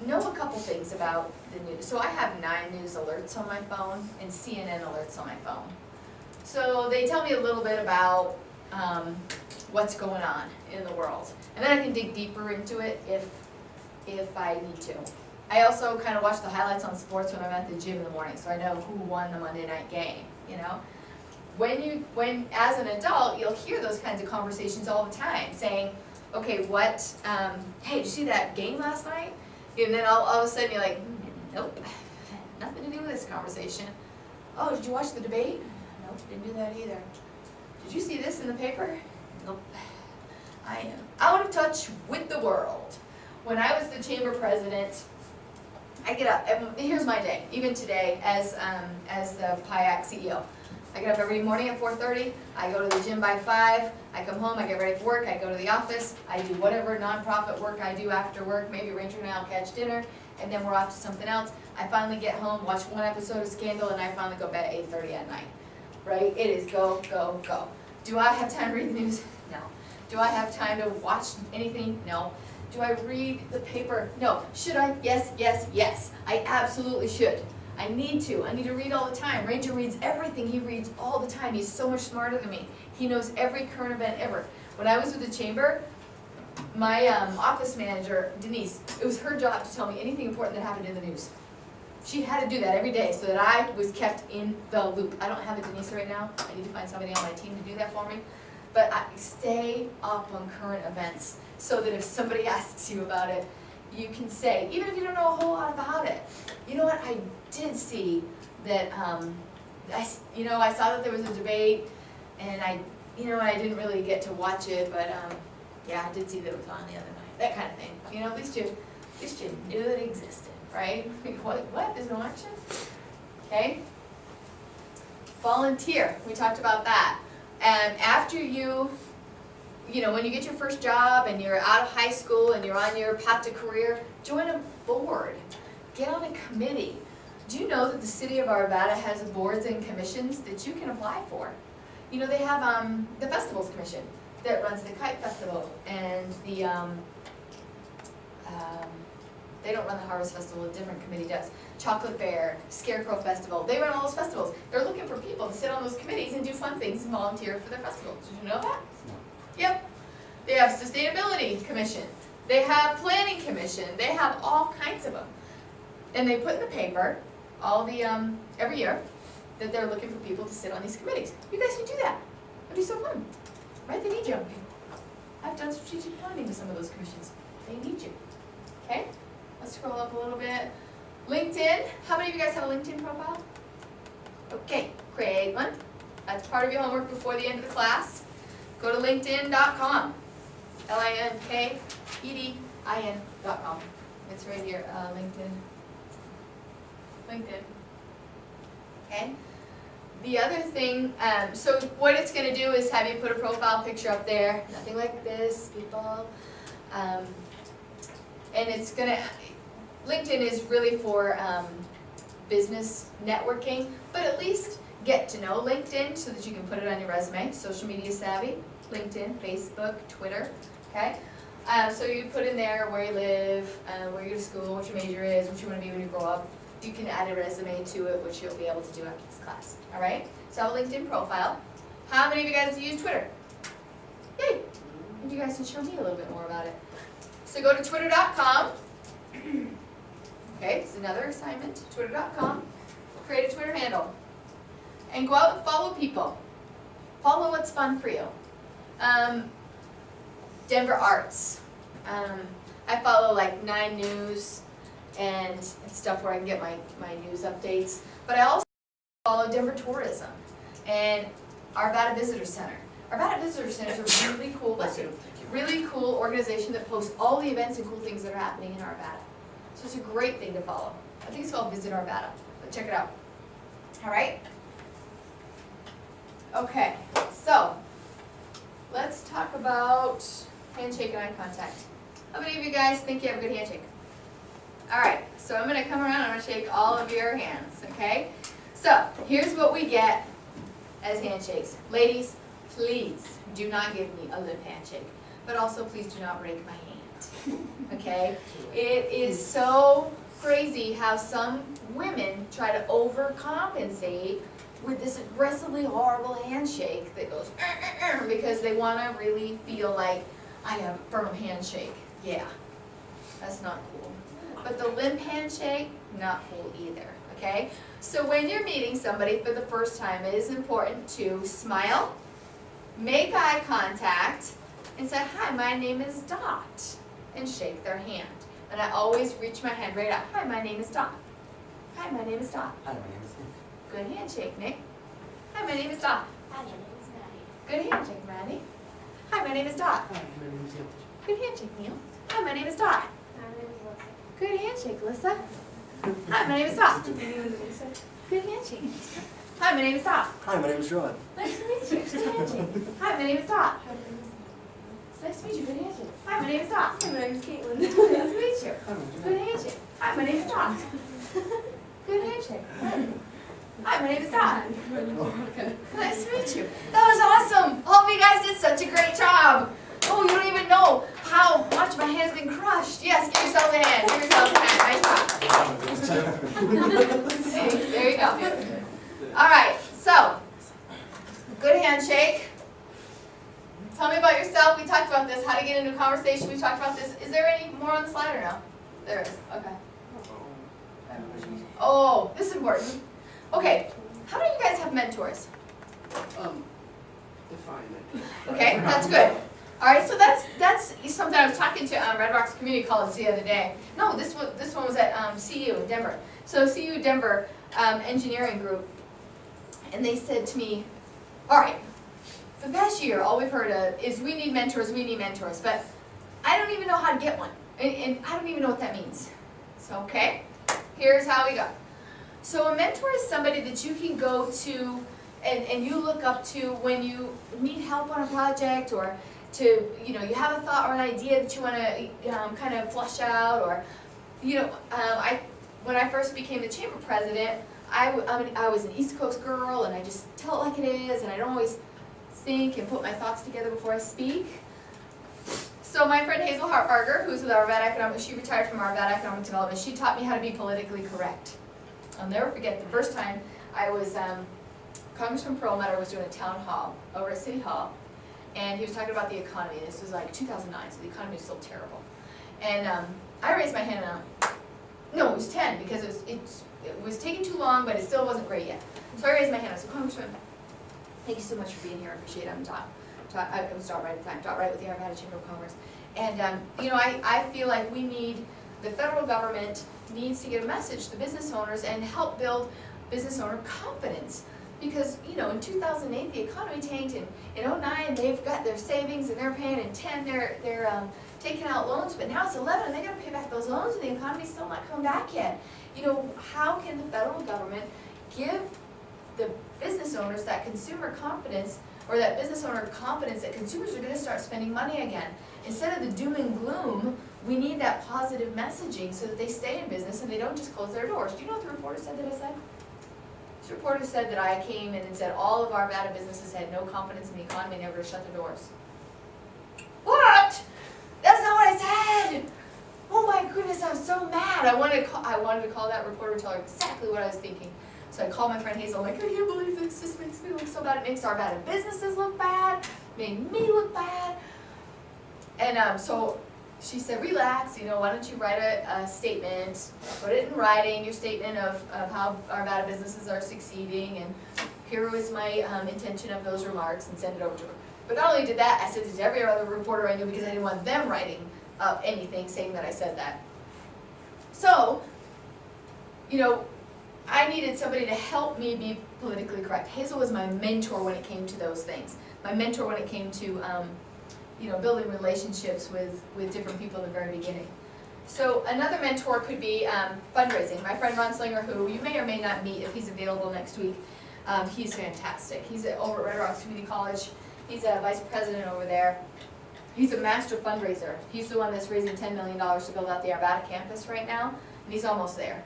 know a couple things about the news. So I have 9 news alerts on my phone and CNN alerts on my phone. So they tell me a little bit about what's going on in the world. And then I can dig deeper into it if I need to. I also kind of watch the highlights on sports when I'm at the gym in the morning, so I know who won the Monday night game, you know? When as an adult, you'll hear those kinds of conversations all the time, saying, okay, hey, did you see that game last night? And then all of a sudden you're like, nope, nothing to do with this conversation. Oh, did you watch the debate? Nope, didn't do that either. Did you see this in the paper? Nope. I am out of touch with the world. When I was the chamber president, I get up, and here's my day, even today as the PIAC CEO. I get up every morning at 4:30, I go to the gym by 5, I come home, I get ready for work, I go to the office, I do whatever nonprofit work I do after work, maybe Ranger and I'll catch dinner, and then we're off to something else. I finally get home, watch one episode of Scandal, and I finally go to bed at 8:30 at night. Right? It is go, go, go. Do I have time to read the news? No. Do I have time to watch anything? No. Do I read the paper? No. Should I? Yes, yes, yes. I absolutely should. I need to. I need to read all the time. Ranger reads everything. He reads all the time. He's so much smarter than me. He knows every current event ever. When I was with the chamber, my office manager, Denise, it was her job to tell me anything important that happened in the news. She had to do that every day so that I was kept in the loop. I don't have a Denise right now. I need to find somebody on my team to do that for me. But I stay up on current events so that if somebody asks you about it, you can say, even if you don't know a whole lot about it, you know what, I did see that, I saw that there was a debate, and I didn't really get to watch it, but yeah, I did see that it was on the other night, that kind of thing. You know, at least you knew that it existed, right? What, there's no action? Okay. Volunteer, we talked about that. And after when you get your first job and you're out of high school and you're on your path to career, join a board. Get on a committee. Do you know that the city of Arvada has boards and commissions that you can apply for? You know, they have the Festivals Commission that runs the Kite Festival and the They don't run the Harvest Festival, a different committee does. Chocolate Fair, Scarecrow Festival, they run all those festivals. They're looking for people to sit on those committees and do fun things and volunteer for their festivals. Did you know that? No. Yep. They have Sustainability Commission. They have Planning Commission. They have all kinds of them. And they put in the paper, all the, every year, that they're looking for people to sit on these committees. You guys can do that. It'd be so fun. Right? They need you. I've done strategic planning with some of those commissions. They need you. Okay? Let's scroll up a little bit. LinkedIn. How many of you guys have a LinkedIn profile? Okay, create one. That's part of your homework before the end of the class. Go to linkedin.com. LinkedIn.com. It's right here, LinkedIn. Okay? The other thing, so what it's going to do is have you put a profile picture up there. Nothing like this, people. And it's going to, LinkedIn is really for business networking, but at least get to know LinkedIn so that you can put it on your resume. Social media savvy, LinkedIn, Facebook, Twitter, okay? So you put in there where you live, where you go to school, what your major is, what you want to be when you grow up. You can add a resume to it, which you'll be able to do after this class, all right? So I have a LinkedIn profile. How many of you guys use Twitter? Yay! And you guys can show me a little bit more about it. So go to twitter.com. Okay, it's another assignment, twitter.com. Create a Twitter handle. And go out and follow people. Follow what's fun for you. Denver Arts. I follow like 9 News and stuff where I can get my news updates. But I also follow Denver Tourism and Arvada Visitor Center. Arvada Visitor Center is a really cool, really cool organization that posts all the events and cool things that are happening in Arvada. So it's a great thing to follow. I think it's called Visit Arvada, but check it out. All right? Okay, so let's talk about handshake and eye contact. How many of you guys think you have a good handshake? All right, so I'm going to come around and I'm going to shake all of your hands, okay? So here's what we get as handshakes. Ladies, please do not give me a lip handshake, but also please do not break my hand, okay? It is so crazy how some women try to overcompensate with this aggressively horrible handshake that goes because they want to really feel like I have a firm handshake. Yeah, that's not cool. But the limp handshake, not cool either, okay? So when you're meeting somebody for the first time, it is important to smile, make eye contact, and say, hi, my name is Dot, and shake their hand. And I always reach my hand right out. Hi, my name is Dot. Hi, my name is Dot. Hi, my name is Nick. Good handshake, Nick. Hi, my name is Dot. Hi, my name is Maddie. Good handshake, Maddie. Hi, my name is Dot. Hi, my name is Neil. Good handshake, Neil. Hi, my name is Dot. My name is Lisa. Good handshake, Lissa. Hi, my name is Dot. My name is Lisa. Good handshake, Lisa. Hi, my name is Dot. Hi, my name is John. Nice to meet you. Good handshake. Hi, my name is Dot. My name is It's nice to meet you. Good handshake. Hi, my name is Dot. My name is Caitlin. Nice to meet you. Hi, my name is Good handshake. Hi, my name is Dot. Good handshake. Hi, my name is Dot. Nice to meet you. That was awesome. All of you guys did such a great job. Oh, you don't even know how much my hand's been crushed. Yes, give yourself a hand. Give yourself a hand. Nice job. See, there you go. All right, so good handshake. Tell me about yourself. We talked about this, how to get into a conversation. We talked about this. Is there any more on the slide or no? There is. Okay. Oh, this is important. Okay, how many of you guys have mentors? Define it. Okay, that's good. All right, so that's something I was talking to Red Rocks Community College the other day. No, this one was at CU in Denver. So CU Denver engineering group, and they said to me, all right, for the past year, all we've heard of is we need mentors, but I don't even know how to get one, and I don't even know what that means. So, okay, here's how we go. So a mentor is somebody that you can go to and you look up to when you need help on a project, or to, you have a thought or an idea that you want to kind of flush out, or, when I first became the chamber president, I was an East Coast girl, and I just tell it like it is, and I don't always think and put my thoughts together before I speak. So my friend Hazel Hartbarger, who's with Arvada Economic, she retired from Arvada Economic Development, she taught me how to be politically correct. I'll never forget the first time I was, Congressman Perlmutter was doing a town hall over at City Hall, and he was talking about the economy. This was like 2009, so the economy was still terrible. And I raised my hand and no, it was 10 because it was taking too long, but it still wasn't great yet. So I raised my hand. I said, Congressman, thank you so much for being here. I appreciate it. I was right at the time, right with the Arvada Chamber of Commerce. And you know, I feel like we need, the federal government needs to get a message to business owners and help build business owner confidence. Because, you know, in 2008 the economy tanked, and in 2009 they've got their savings and they're paying, in 10 they're taking out loans, but now it's 11 and they gotta pay back those loans and the economy's still not come back yet. You know, how can the federal government give the business owners that consumer confidence, or that business owner confidence that consumers are gonna start spending money again? Instead of the doom and gloom, we need that positive messaging so that they stay in business and they don't just close their doors. Do you know what the reporter said that I said? This reporter said that I came in and said all of our Arvada businesses had no confidence in the economy and they were gonna shut their doors. What? That's not what I said! Oh my goodness, I'm so mad. I wanted to call that reporter and tell her exactly what I was thinking. So I called my friend Hazel, I'm like, I can't believe this, this makes me look so bad. It makes our Arvada businesses look bad, made me look bad. And so she said, relax, you know, why don't you write a statement, put it in writing, your statement of how our Arvada businesses are succeeding, and here was my intention of those remarks, and send it over to her. But not only did that, I sent it to every other reporter I knew because I didn't want them writing up anything saying that I said that. So, you know, I needed somebody to help me be politically correct. Hazel was my mentor when it came to those things. My mentor when it came to you know, building relationships with different people in the very beginning. So another mentor could be fundraising. My friend Ron Slinger, who you may or may not meet if he's available next week, he's fantastic. He's over at Red Rocks Community College. He's a vice president over there. He's a master fundraiser. He's the one that's raising $10 million to build out the Arvada campus right now, and he's almost there.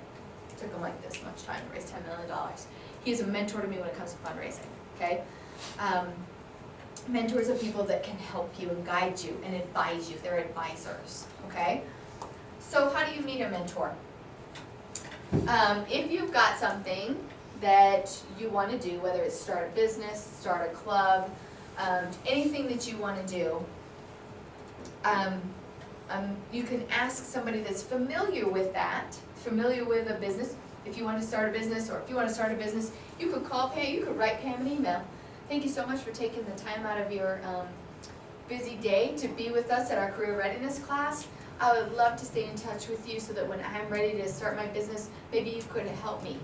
It took him like this much time to raise $10 million. He's a mentor to me when it comes to fundraising, okay? Mentors are people that can help you and guide you and advise you. They're advisors, okay? So how do you meet a mentor? If you've got something that you want to do, whether it's start a business, start a club, anything that you want to do, you can ask somebody that's familiar with that, familiar with a business. If you want to start a business, or if you want to start a business, you could call Pam, you could write Pam an email. Thank you so much for taking the time out of your busy day to be with us at our career readiness class. I would love to stay in touch with you so that when I'm ready to start my business, maybe you could help me.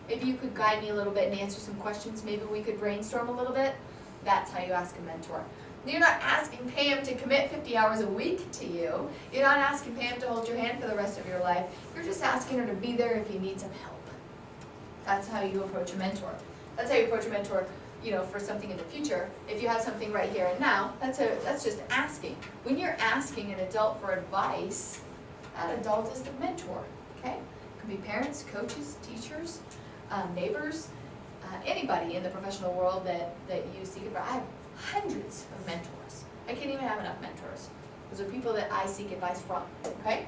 Maybe you could guide me a little bit and answer some questions. Maybe we could brainstorm a little bit. That's how you ask a mentor. You're not asking Pam to commit 50 hours a week to you. You're not asking Pam to hold your hand for the rest of your life. You're just asking her to be there if you need some help. That's how you approach a mentor. That's how you approach a mentor, you know, for something in the future. If you have something right here and now, that's just asking. When you're asking an adult for advice, that adult is the mentor, okay? It could be parents, coaches, teachers, neighbors, anybody in the professional world that you seek advice. I have hundreds of mentors. I can't even have enough mentors. Those are people that I seek advice from, okay?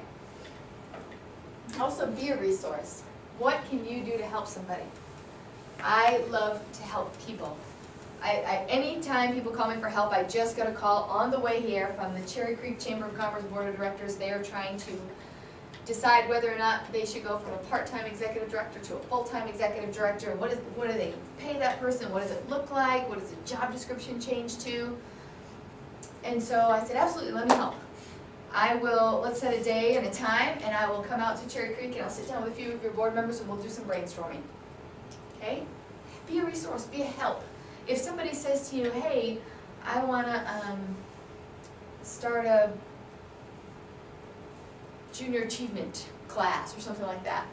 Also, be a resource. What can you do to help somebody? I love to help people. Anytime people call me for help, I just got a call on the way here from the Cherry Creek Chamber of Commerce Board of Directors. They are trying to decide whether or not they should go from a part-time executive director to a full-time executive director. What do they pay that person? What does it look like? What does the job description change to? And so I said, absolutely, let me help. Let's set a day and a time, and I will come out to Cherry Creek and I'll sit down with a few of your board members and we'll do some brainstorming. Okay? Be a resource, be a help. If somebody says to you, hey, I want to start a junior achievement class or something like that,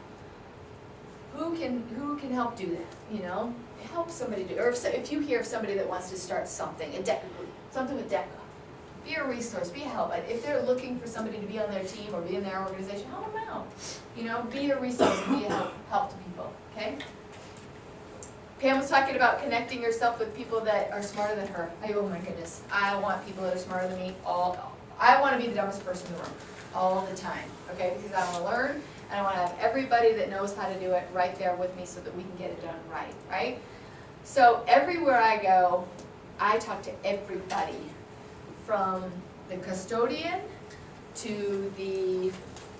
who can help do that, you know? Help somebody do it. Or if you hear of somebody that wants to start something, a DECA group, something with DECA, be a resource, be a help. If they're looking for somebody to be on their team or be in their organization, help them out. You know, be a resource, be a help to people, okay? Pam was talking about connecting herself with people that are smarter than her. Oh my goodness, I want people that are smarter than me I wanna be the dumbest person in the room, all the time, okay? Because I wanna learn, and I wanna have everybody that knows how to do it right there with me so that we can get it done right, right? So everywhere I go, I talk to everybody, from the custodian, to the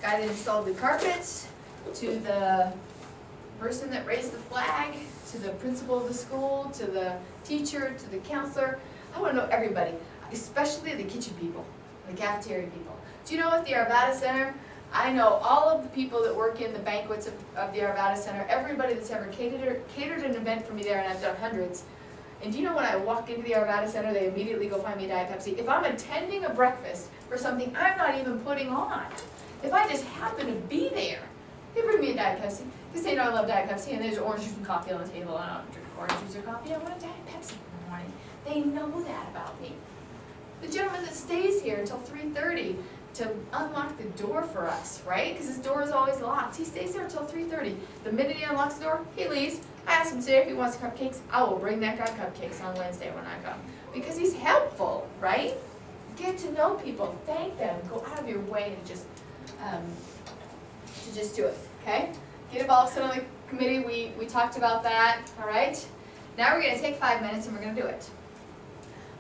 guy that installed the carpets, to the person that raised the flag, to the principal of the school, to the teacher, to the counselor. I wanna know everybody, especially the kitchen people, the cafeteria people. Do you know at the Arvada Center, I know all of the people that work in the banquets of the Arvada Center, everybody that's ever catered an event for me there, and I've done hundreds. And do you know when I walk into the Arvada Center, they immediately go find me a Diet Pepsi. If I'm attending a breakfast for something I'm not even putting on, if I just happen to be there, they bring me a Diet Pepsi, because they know I love Diet Pepsi, and there's orange juice and coffee on the table, and I don't drink orange juice or coffee, I want a Diet Pepsi in the morning. They know that about me. The gentleman that stays here until 3:30 to unlock the door for us, right? Because his door is always locked. He stays there until 3:30. The minute he unlocks the door, he leaves. I ask him today if he wants cupcakes. I will bring that guy cupcakes on Wednesday when I come. Because he's helpful, right? Get to know people, thank them, go out of your way to just do it, okay? Get involved, sit on the committee, we talked about that, all right? Now we're gonna take 5 minutes and we're gonna do it.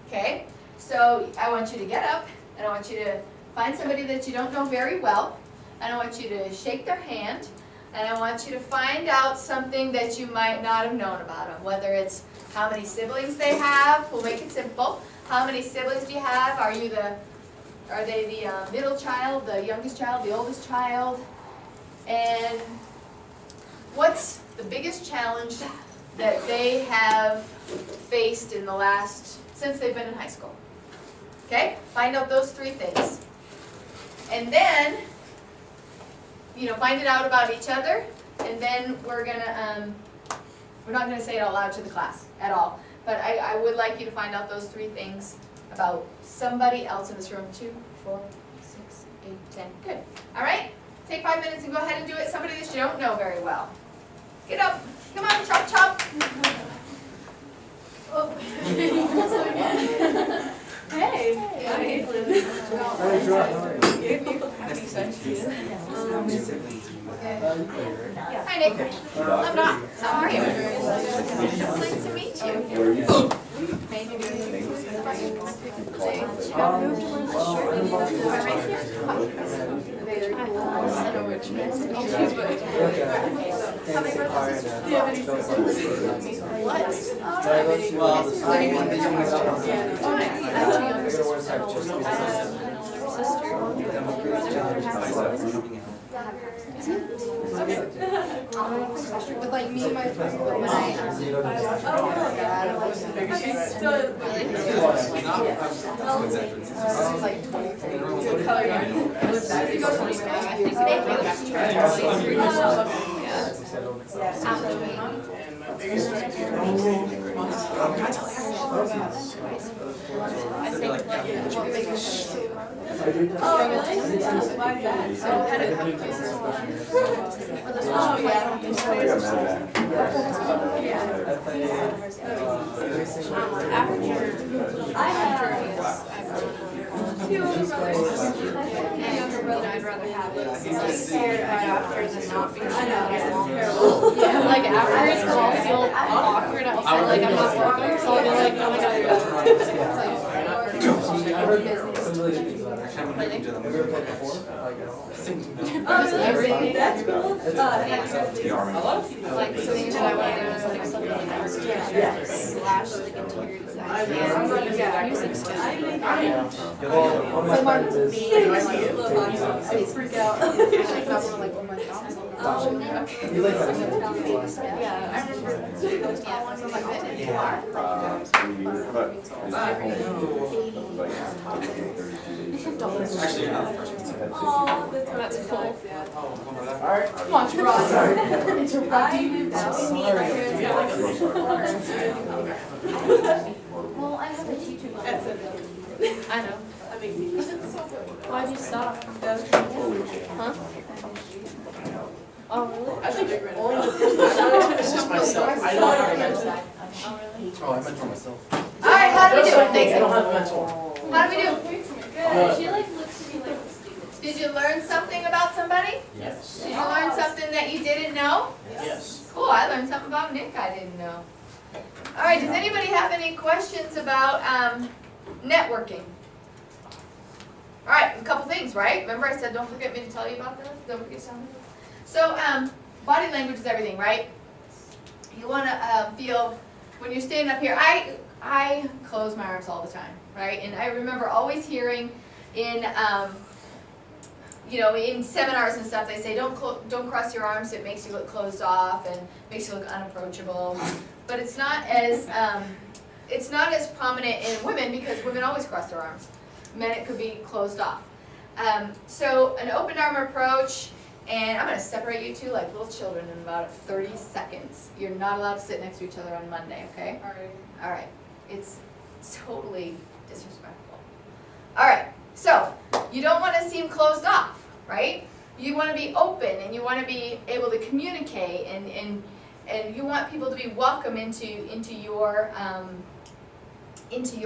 Okay, so I want you to get up, and I want you to find somebody that you don't know very well, and I want you to shake their hand, and I want you to find out something that you might not have known about them, whether it's how many siblings they have, we'll make it simple. How many siblings do you have? Are they the middle child, the youngest child, the oldest child? And what's the biggest challenge that they have faced in the since they've been in high school? Okay, find out those 3 things. And then, find it out about each other, and then we're not gonna say it out loud to the class at all, but I would like you to find out those 3 things about somebody else in this room. 2, 4, 6, 8, 10, good. All right, take 5 minutes and go ahead and do it. Somebody that you don't know very well. Get up, come on, chop, chop. Oh. Hey. Hey. Hi, Nick. I'm not. How are you? Nice to meet you. With like me and my friend when I like 23. What color are you? Oh, really? Why is I'd rather have it. I'm scared right after than not because I know. Yeah, like after it's all feel awkward. I feel like I'm not walking, so I'll be like, oh my god. Everything. That's cool. A lot of people like something that I want to do is like something like that. Yes. Slash like interior design. Yeah. Music stuff. I freak out. Like, oh my god. You like that? Yeah, I remember Actually, you're not the first one. oh, that's cool. Alright. Come on, Ross. Well, I have a teacher. I know. Why'd you stop? Huh? Oh, really? I think it's just myself. I don't have a mental. Oh, really? Oh, I meant for myself. Alright, how do we do? I don't have a mental. How do we do? Good. She like Did you learn something about somebody? Yes. Did you learn something that you didn't know? Yes. Cool, I learned something about Nick I didn't know. All right, does anybody have any questions about networking? All right, a couple things, right? Remember I said don't forget me to tell you about this? Don't forget to tell me. So body language is everything, right? You want to feel, when you're standing up here, I close my arms all the time, right? And I remember always hearing in, in seminars and stuff, they say don't cross your arms, it makes you look closed off and makes you look unapproachable. But it's not as prominent in women because women always cross their arms. Men, it could be closed off. So an open arm approach, and I'm going to separate you two like little children in about 30 seconds. You're not allowed to sit next to each other on Monday, okay? All right. It's totally disrespectful. All right. So you don't want to seem closed off, right? You want to be open and you want to be able to communicate and you want people to be welcome into your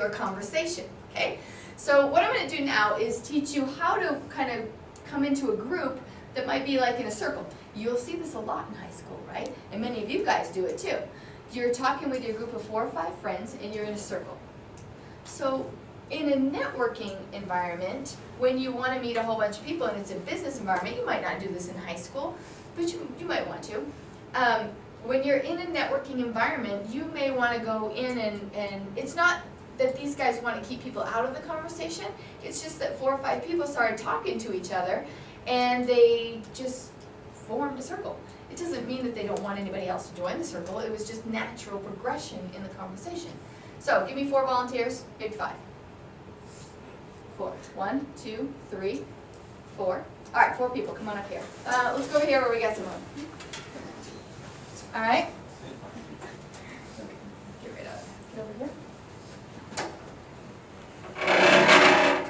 conversation, okay? So what I'm going to do now is teach you how to kind of come into a group that might be like in a circle. You'll see this a lot in high school, right? And many of you guys do it too. You're talking with your group of 4 or 5 friends and you're in a circle. So in a networking environment, when you want to meet a whole bunch of people and it's a business environment, you might not do this in high school, but you might want to. When you're in a networking environment, you may want to go in and it's not that these guys want to keep people out of the conversation, it's just that 4 or 5 people started talking to each other and they just formed a circle. It doesn't mean that they don't want anybody else to join the circle, it was just natural progression in the conversation. So give me 4 volunteers, maybe 5. 4. 1, 2, 3, 4. All right, 4 people, come on up here. Let's go over here where we got some room. All right. Get rid of it. Get over here.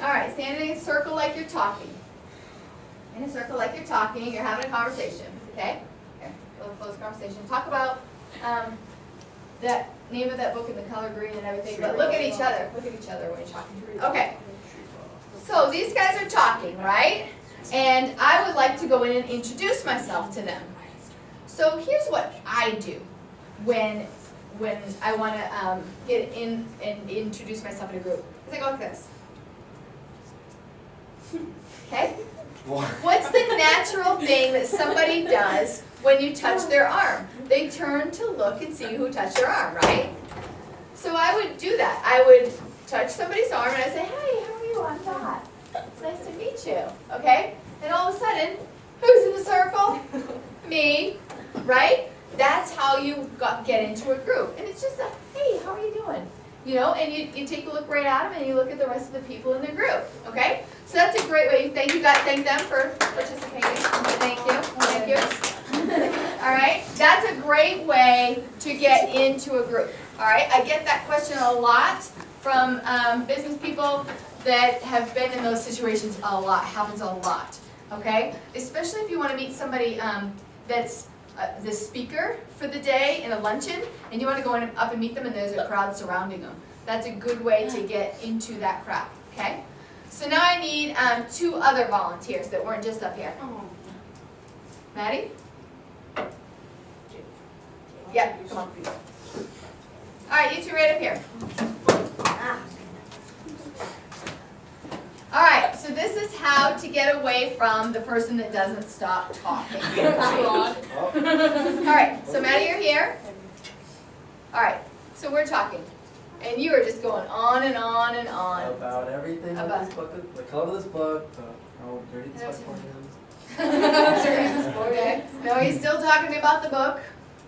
All right, stand in a circle like you're talking. In a circle like you're talking, you're having a conversation, okay? Here, a little close conversation. Talk about that name of that book and the color green and everything, but look at each other. Look at each other when you're talking. Okay. So these guys are talking, right? And I would like to go in and introduce myself to them. So here's what I do when I want to get in and introduce myself in a group. I go like this. Okay? What's the natural thing that somebody does when you touch their arm? They turn to look and see who touched their arm, right? So I would do that. I would touch somebody's arm and I'd say, hey, how are you? I'm Dot. It's nice to meet you. Okay? And all of a sudden, who's in the circle? Me. Right? That's how you get into a group. And it's just a, hey, how are you doing? You know, and you take a look right at them and you look at the rest of the people in the group. Okay? So that's a great way. Thank you guys. Thank them for participating. Thank you. Thank you. All right? That's a great way to get into a group. All right? I get that question a lot from business people that have been in those situations a lot. Happens a lot. Okay? Especially if you want to meet somebody that's the speaker for the day in a luncheon, and you want to go in up and meet them and there's a crowd surrounding them. That's a good way to get into that crowd, okay? So now I need 2 other volunteers that weren't just up here. Maddie? Yeah, come on. All right, you 2 right up here. All right, so this is how to get away from the person that doesn't stop talking. All right, so Maddie, you're here. All right, so we're talking, and you are just going on and on and on. About everything with this book, the color of this book, how dirty this whiteboard is. Okay. No, he's still talking to me about the book.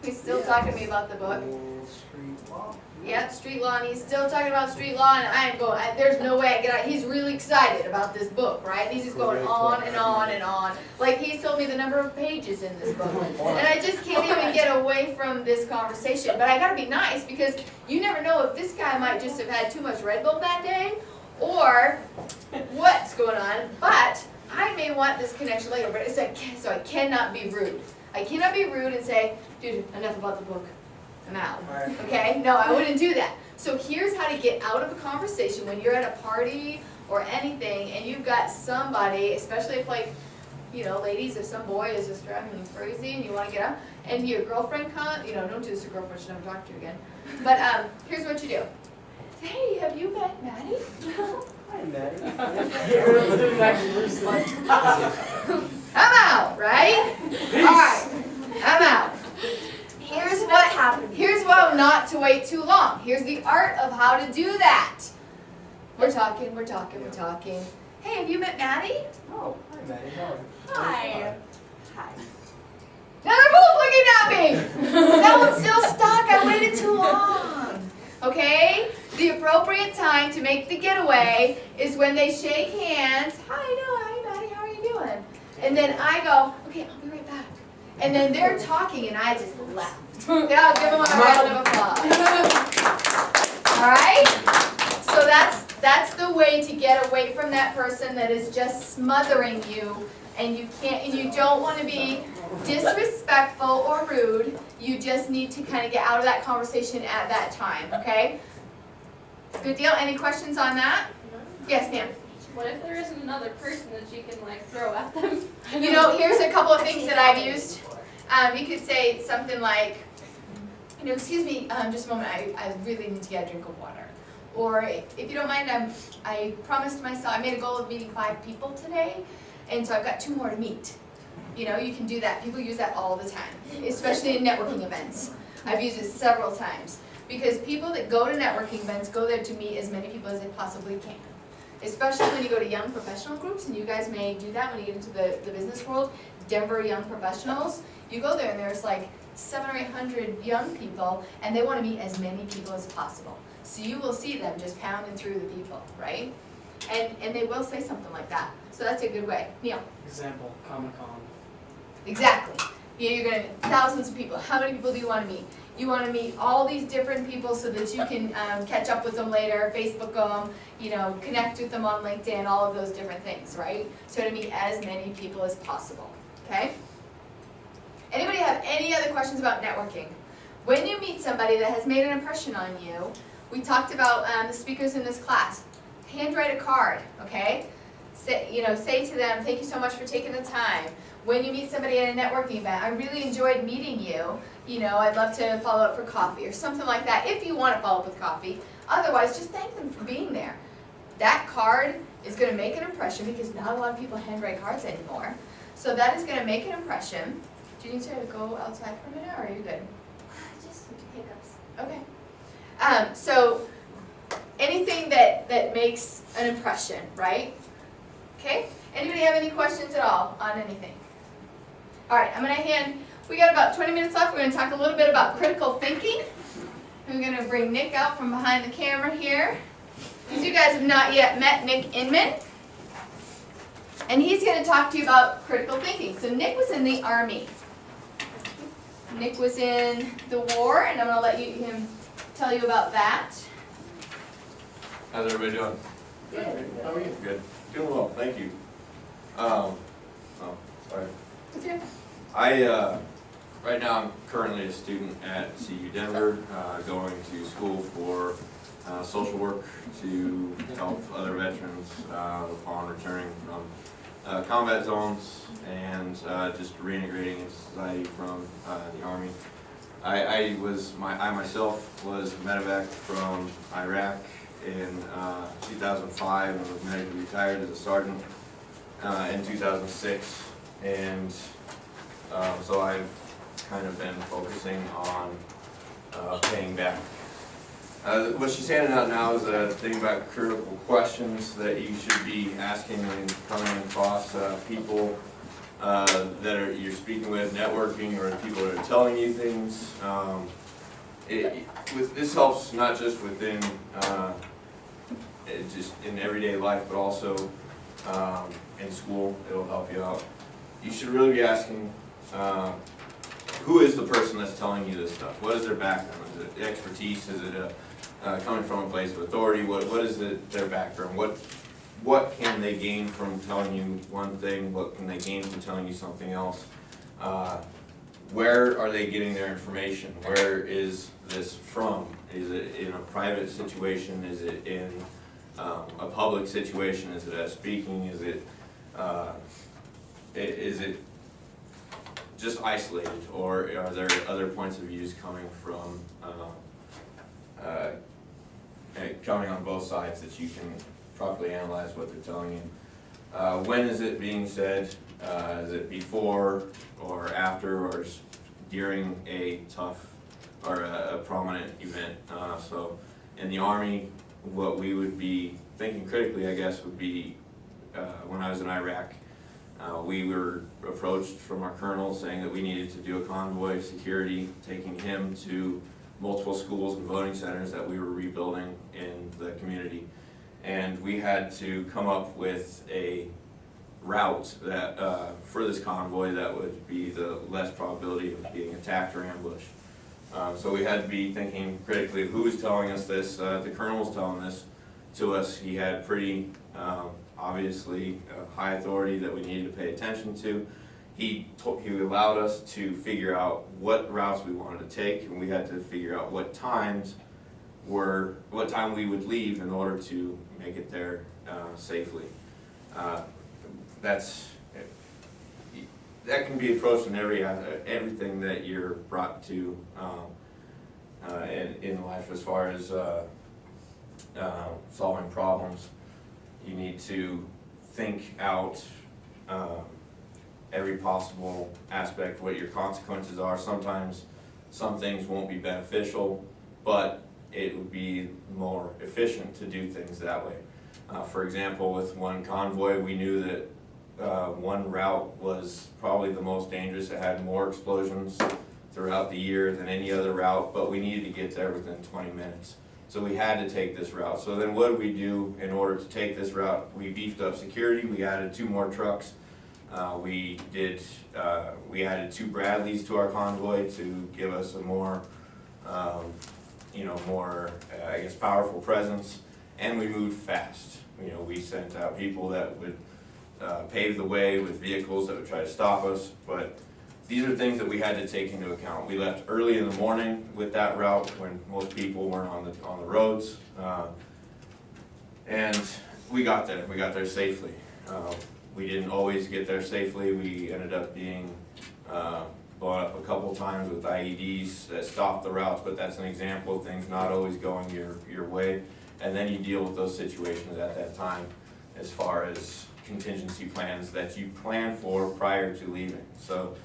He's still talking to me about the book. Street law. Yeah, street law, and he's still talking about street law, and I am going, there's no way I get out. He's really excited about this book, right? He's just going on and on and on. Like he's told me the number of pages in this book. And I just can't even get away from this conversation. But I gotta be nice because you never know if this guy might just have had too much Red Bull that day or what's going on. But I may want this connection later, but it's like, so I cannot be rude. I cannot be rude and say, dude, enough about the book. I'm out. Okay? No, I wouldn't do that. So here's how to get out of a conversation when you're at a party or anything, and you've got somebody, especially if like, ladies, if some boy is just driving you crazy and you wanna get out, and your girlfriend comes, don't do this to your girlfriend, she'll never talk to you again. But, here's what you do. Hey, have you met Maddie? Hi, Maddie. I'm out, right? Alright, I'm out. Here's what not to wait too long. Here's the art of how to do that. We're talking. Hey, have you met Maddie? Oh, hi, Maddie. How are you? Hi. Hi. Now they're both looking at me. That one's still stuck. I waited too long. Okay? The appropriate time to make the getaway is when they shake hands. Hi, Maddie. How are you doing? And then I go, okay, I'll be right back. And then they're talking and I just left. Yeah, give them a round of applause. All right? So that's the way to get away from that person that is just smothering you, and you don't want to be disrespectful or rude. You just need to kind of get out of that conversation at that time, okay? Good deal. Any questions on that? Yes, ma'am. What if there isn't another person that you can like throw at them? Here's a couple of things that I've used. You could say something like, excuse me, just a moment, I really need to get a drink of water. Or if you don't mind, I promised myself, I made a goal of meeting 5 people today, and so I've got 2 more to meet. You can do that. People use that all the time, especially in networking events. I've used it several times. Because people that go to networking events go there to meet as many people as they possibly can. Especially when you go to young professional groups, and you guys may do that when you get into the business world, Denver young professionals. You go there and there's like 700 or 800 young people, and they want to meet as many people as possible. So you will see them just pounding through the people, right? And they will say something like that. So that's a good way. Neil? Example, Comic-Con. Exactly. You're going to thousands of people. How many people do you want to meet? You want to meet all these different people so that you can catch up with them later, Facebook them, connect with them on LinkedIn, all of those different things, right? So to meet as many people as possible, okay? Anybody have any other questions about networking? When you meet somebody that has made an impression on you, we talked about the speakers in this class. Handwrite a card, okay? Say to them, thank you so much for taking the time. When you meet somebody at a networking event, I really enjoyed meeting you. I'd love to follow up for coffee or something like that, if you want to follow up with coffee. Otherwise, just thank them for being there. That card is going to make an impression because not a lot of people handwrite cards anymore. So that is going to make an impression. Do you need to go outside for a minute, or are you good? Just hiccups. Okay. So anything that makes an impression, right? Okay. Anybody have any questions at all on anything? All right, we got about 20 minutes left. We're going to talk a little bit about critical thinking. We're going to bring Nick out from behind the camera here. Because you guys have not yet met Nick Inman. And he's going to talk to you about critical thinking. So Nick was in the Army. Nick was in the war, and I'm going to let him tell you about that. How's everybody doing? Good. How are you? Good. Doing well, thank you. Sorry. What's your Right now I'm currently a student at CU Denver, going to school for social work to help other veterans upon returning from combat zones and just reintegrating into society from the Army. I myself was medevac from Iraq in 2005 and was medically retired as a sergeant in 2006, and so I've kind of been focusing on paying back. What she's handing out now is a thing about critical questions that you should be asking when coming across people that you're speaking with, networking, or people that are telling you things. This helps not just within just in everyday life, but also in school. It'll help you out. You should really be asking, who is the person that's telling you this stuff? What is their background? Is it expertise? Is it coming from a place of authority? What is their background? What can they gain from telling you one thing? What can they gain from telling you something else? Where are they getting their information? Where is this from? Is it in a private situation? Is it in a public situation? Is it a speaking? Is it just isolated, or are there other points of views coming from coming on both sides that you can properly analyze what they're telling you? When is it being said? Is it before or after or during a tough or a prominent event? So in the Army, what we would be thinking critically, I guess, would be when I was in Iraq, we were approached from our colonel saying that we needed to do a convoy security, taking him to multiple schools and voting centers that we were rebuilding in the community. And we had to come up with a route that for this convoy that would be the less probability of being attacked or ambushed. So we had to be thinking critically of who was telling us this. The colonel was telling this to us. He had pretty obviously high authority that we needed to pay attention to. He allowed us to figure out what routes we wanted to take, and we had to figure out what time we would leave in order to make it there safely. That can be approached in everything that you're brought to in life as far as solving problems. You need to think out every possible aspect, what your consequences are. Sometimes some things won't be beneficial, but it would be more efficient to do things that way. For example, with one convoy, we knew that one route was probably the most dangerous. It had more explosions throughout the year than any other route, but we needed to get there within 20 minutes. So we had to take this route. So then what did we do in order to take this route? We beefed up security. We added 2 more trucks. We added 2 Bradleys to our convoy to give us a more, I guess, powerful presence. And we moved fast. We sent out people that would pave the way with vehicles that would try to stop us. But these are things that we had to take into account. We left early in the morning with that route when most people weren't on the roads, and we got there. We got there safely. We didn't always get there safely. We ended up being blown up a couple times with IEDs that stopped the routes, but that's an example of things not always going your way. And then you deal with those situations at that time as far as contingency plans that you plan for prior to leaving. So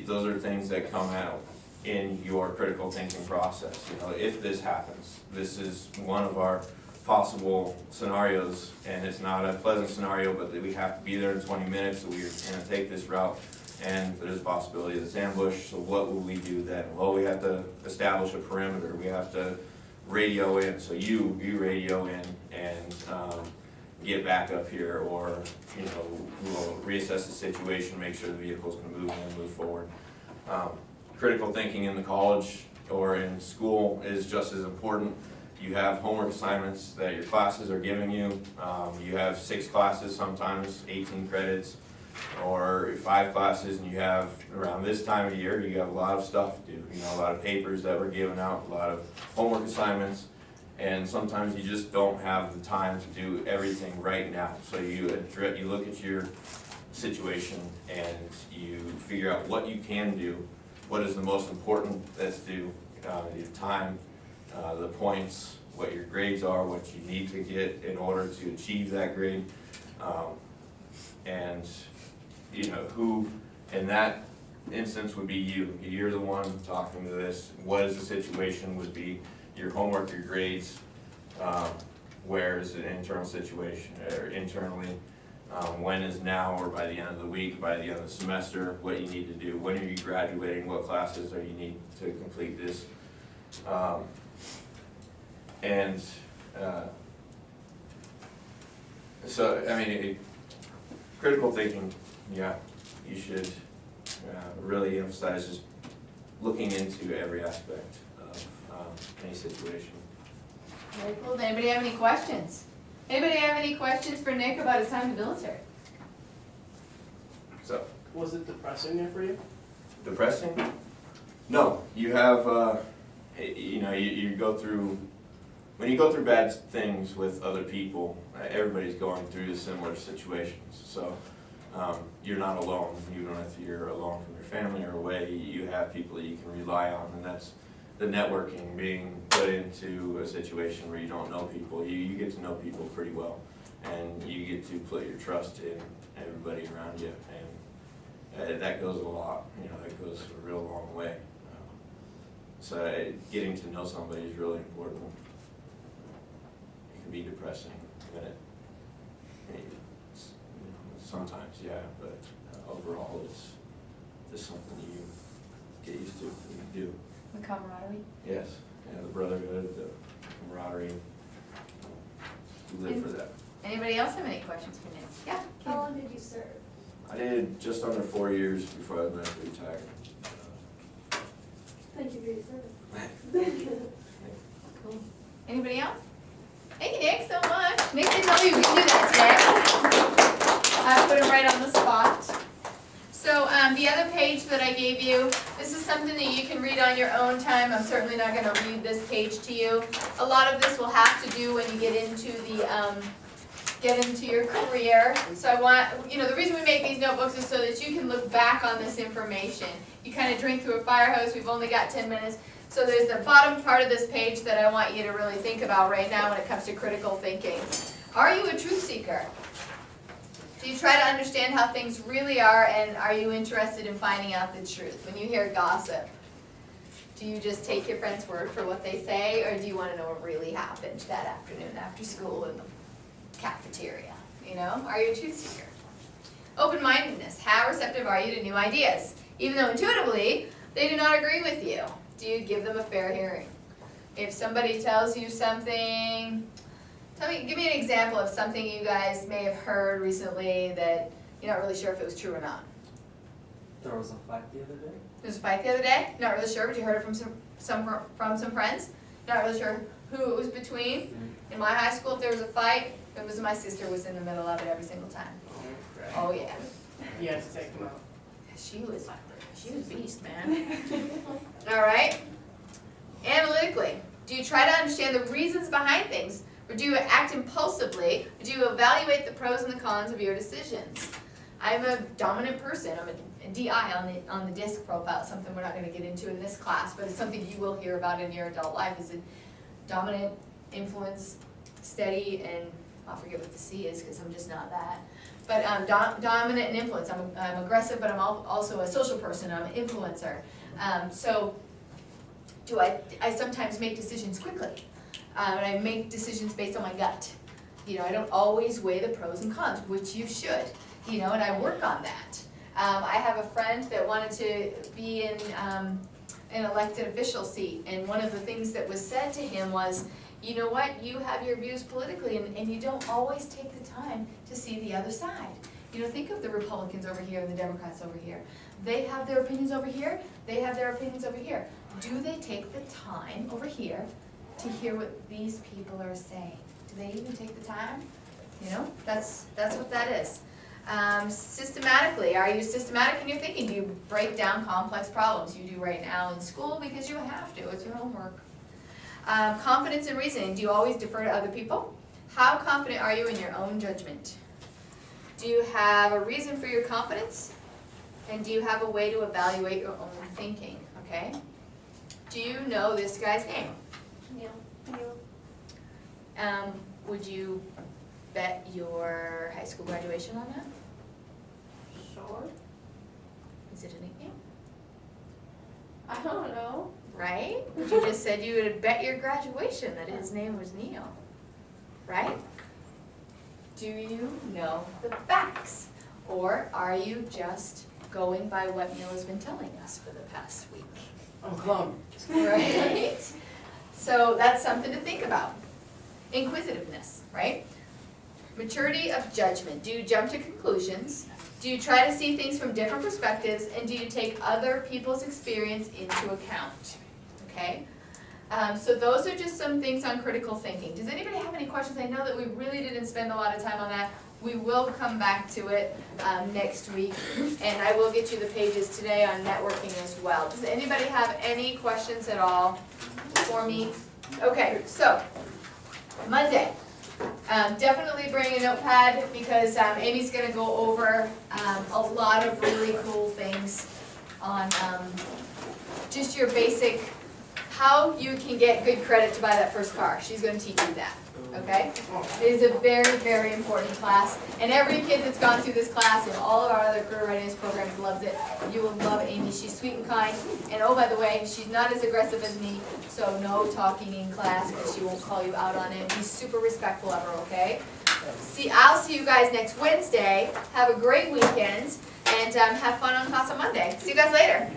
those are things that come out in your critical thinking process. If this happens, this is one of our possible scenarios, and it's not a pleasant scenario, but that we have to be there in 20 minutes, so we're going to take this route, and there's a possibility of this ambush. So what will we do then? Well, we have to establish a perimeter. We have to radio in, so you radio in and get back up here, or we'll reassess the situation, make sure the vehicles can move and move forward. Critical thinking in the college or in school is just as important. You have homework assignments that your classes are giving you. You have 6 classes, sometimes 18 credits, or 5 classes, and you have, around this time of year, you have a lot of stuff to do. A lot of papers that were given out, a lot of homework assignments, and sometimes you just don't have the time to do everything right now. So you look at your situation and you figure out what you can do, what is the most important that's due, your time, the points, what your grades are, what you need to get in order to achieve that grade, and who in that instance would be you. You're the one talking to this. What is the situation would be your homework, your grades, where is an internal situation, or internally, when is now, or by the end of the week, by the end of the semester, what you need to do, when are you graduating, what classes are you need to complete this, so critical thinking, yeah, you should really emphasize just looking into every aspect of any situation. Very cool. Does anybody have any questions? Anybody have any questions for Nick about his time in the military? So, Was it depressing there for you? depressing? No, you have, you go through when you go through bad things with other people, everybody's going through similar situations. So you're not alone. You don't have to, you're alone from your family or away. You have people that you can rely on, and that's the networking, being put into a situation where you don't know people. You get to know people pretty well, and you get to put your trust in everybody around you, and that goes a lot. You know, that goes a real long way. So getting to know somebody is really important. It can be depressing when sometimes, yeah, but overall it's just something you get used to when you do. The camaraderie. Yes, yeah, the brotherhood, the camaraderie, you live for that. Anybody else have any questions for Nick? Yeah? How long did you serve? I did just under 4 years before I was meant to retire. Thank you for your service. Cool. Anybody else? Thank you, Nick, so much. Nick didn't know you could do that today. I put him right on the spot. So the other page that I gave you, this is something that you can read on your own time. I'm certainly not going to read this page to you. A lot of this will have to do when you get into your career. So I want, the reason we make these notebooks is so that you can look back on this information. You kind of drink through a fire hose. We've only got 10 minutes. So there's the bottom part of this page that I want you to really think about right now when it comes to critical thinking. Are you a truth seeker? Do you try to understand how things really are, and are you interested in finding out the truth? When you hear gossip, do you just take your friend's word for what they say, or do you want to know what really happened that afternoon after school in the cafeteria? Are you a truth seeker? Open-mindedness. How receptive are you to new ideas? Even though intuitively they do not agree with you, do you give them a fair hearing? If somebody tells you something, give me an example of something you guys may have heard recently that you're not really sure if it was true or not. There was a fight the other day. There was a fight the other day? Not really sure, but you heard it from some friends? Not really sure who it was between? In my high school, if there was a fight, it was my sister was in the middle of it every single time. Oh yeah. You have to take them out. She was a beast, man. All right. Analytically, do you try to understand the reasons behind things, or do you act impulsively? Or do you evaluate the pros and the cons of your decisions? I'm a dominant person. I'm a DI on the DISC profile. Something we're not going to get into in this class, but it's something you will hear about in your adult life. Is a dominant, influence, steady, and I'll forget what the C is because I'm just not that. But dominant and influence. I'm aggressive, but I'm also a social person. I'm an influencer. So do I sometimes make decisions quickly. And I make decisions based on my gut. I don't always weigh the pros and cons, which you should. And I work on that. I have a friend that wanted to be in an elected official seat, and one of the things that was said to him was, you know what, you have your views politically, and you don't always take the time to see the other side. Think of the Republicans over here and the Democrats over here. They have their opinions over here, they have their opinions over here. Do they take the time over here to hear what these people are saying? Do they even take the time? That's what that is. Systematically, are you systematic in your thinking? Do you break down complex problems? You do right now in school because you have to, it's your homework. Confidence and reasoning, do you always defer to other people? How confident are you in your own judgment? Do you have a reason for your confidence? And do you have a way to evaluate your own thinking? Okay. Do you know this guy's name? Yeah. Would you bet your high school graduation on that? Sure. Is it a nickname? I don't know. Right? You just said you would bet your graduation that his name was Neil. Right? Do you know the facts? Or are you just going by what Neil has been telling us for the past week? I'm clone. Right? So that's something to think about. Inquisitiveness, right? Maturity of judgment. Do you jump to conclusions? Do you try to see things from different perspectives? And do you take other people's experience into account? Okay? So those are just some things on critical thinking. Does anybody have any questions? I know that we really didn't spend a lot of time on that. We will come back to it next week, and I will get you the pages today on networking as well. Does anybody have any questions at all for me? Okay, so Monday. Definitely bring a notepad because Amy's gonna go over a lot of really cool things on just your basic, how you can get good credit to buy that first car. She's gonna teach you that, okay? It is a very, very important class, and every kid that's gone through this class and all of our other career readiness programs loves it. You will love Amy. She's sweet and kind, and oh, by the way, she's not as aggressive as me, so no talking in class because she won't call you out on it. Be super respectful of her, okay? I'll see you guys next Wednesday. Have a great weekend, and have fun on class on Monday. See you guys later.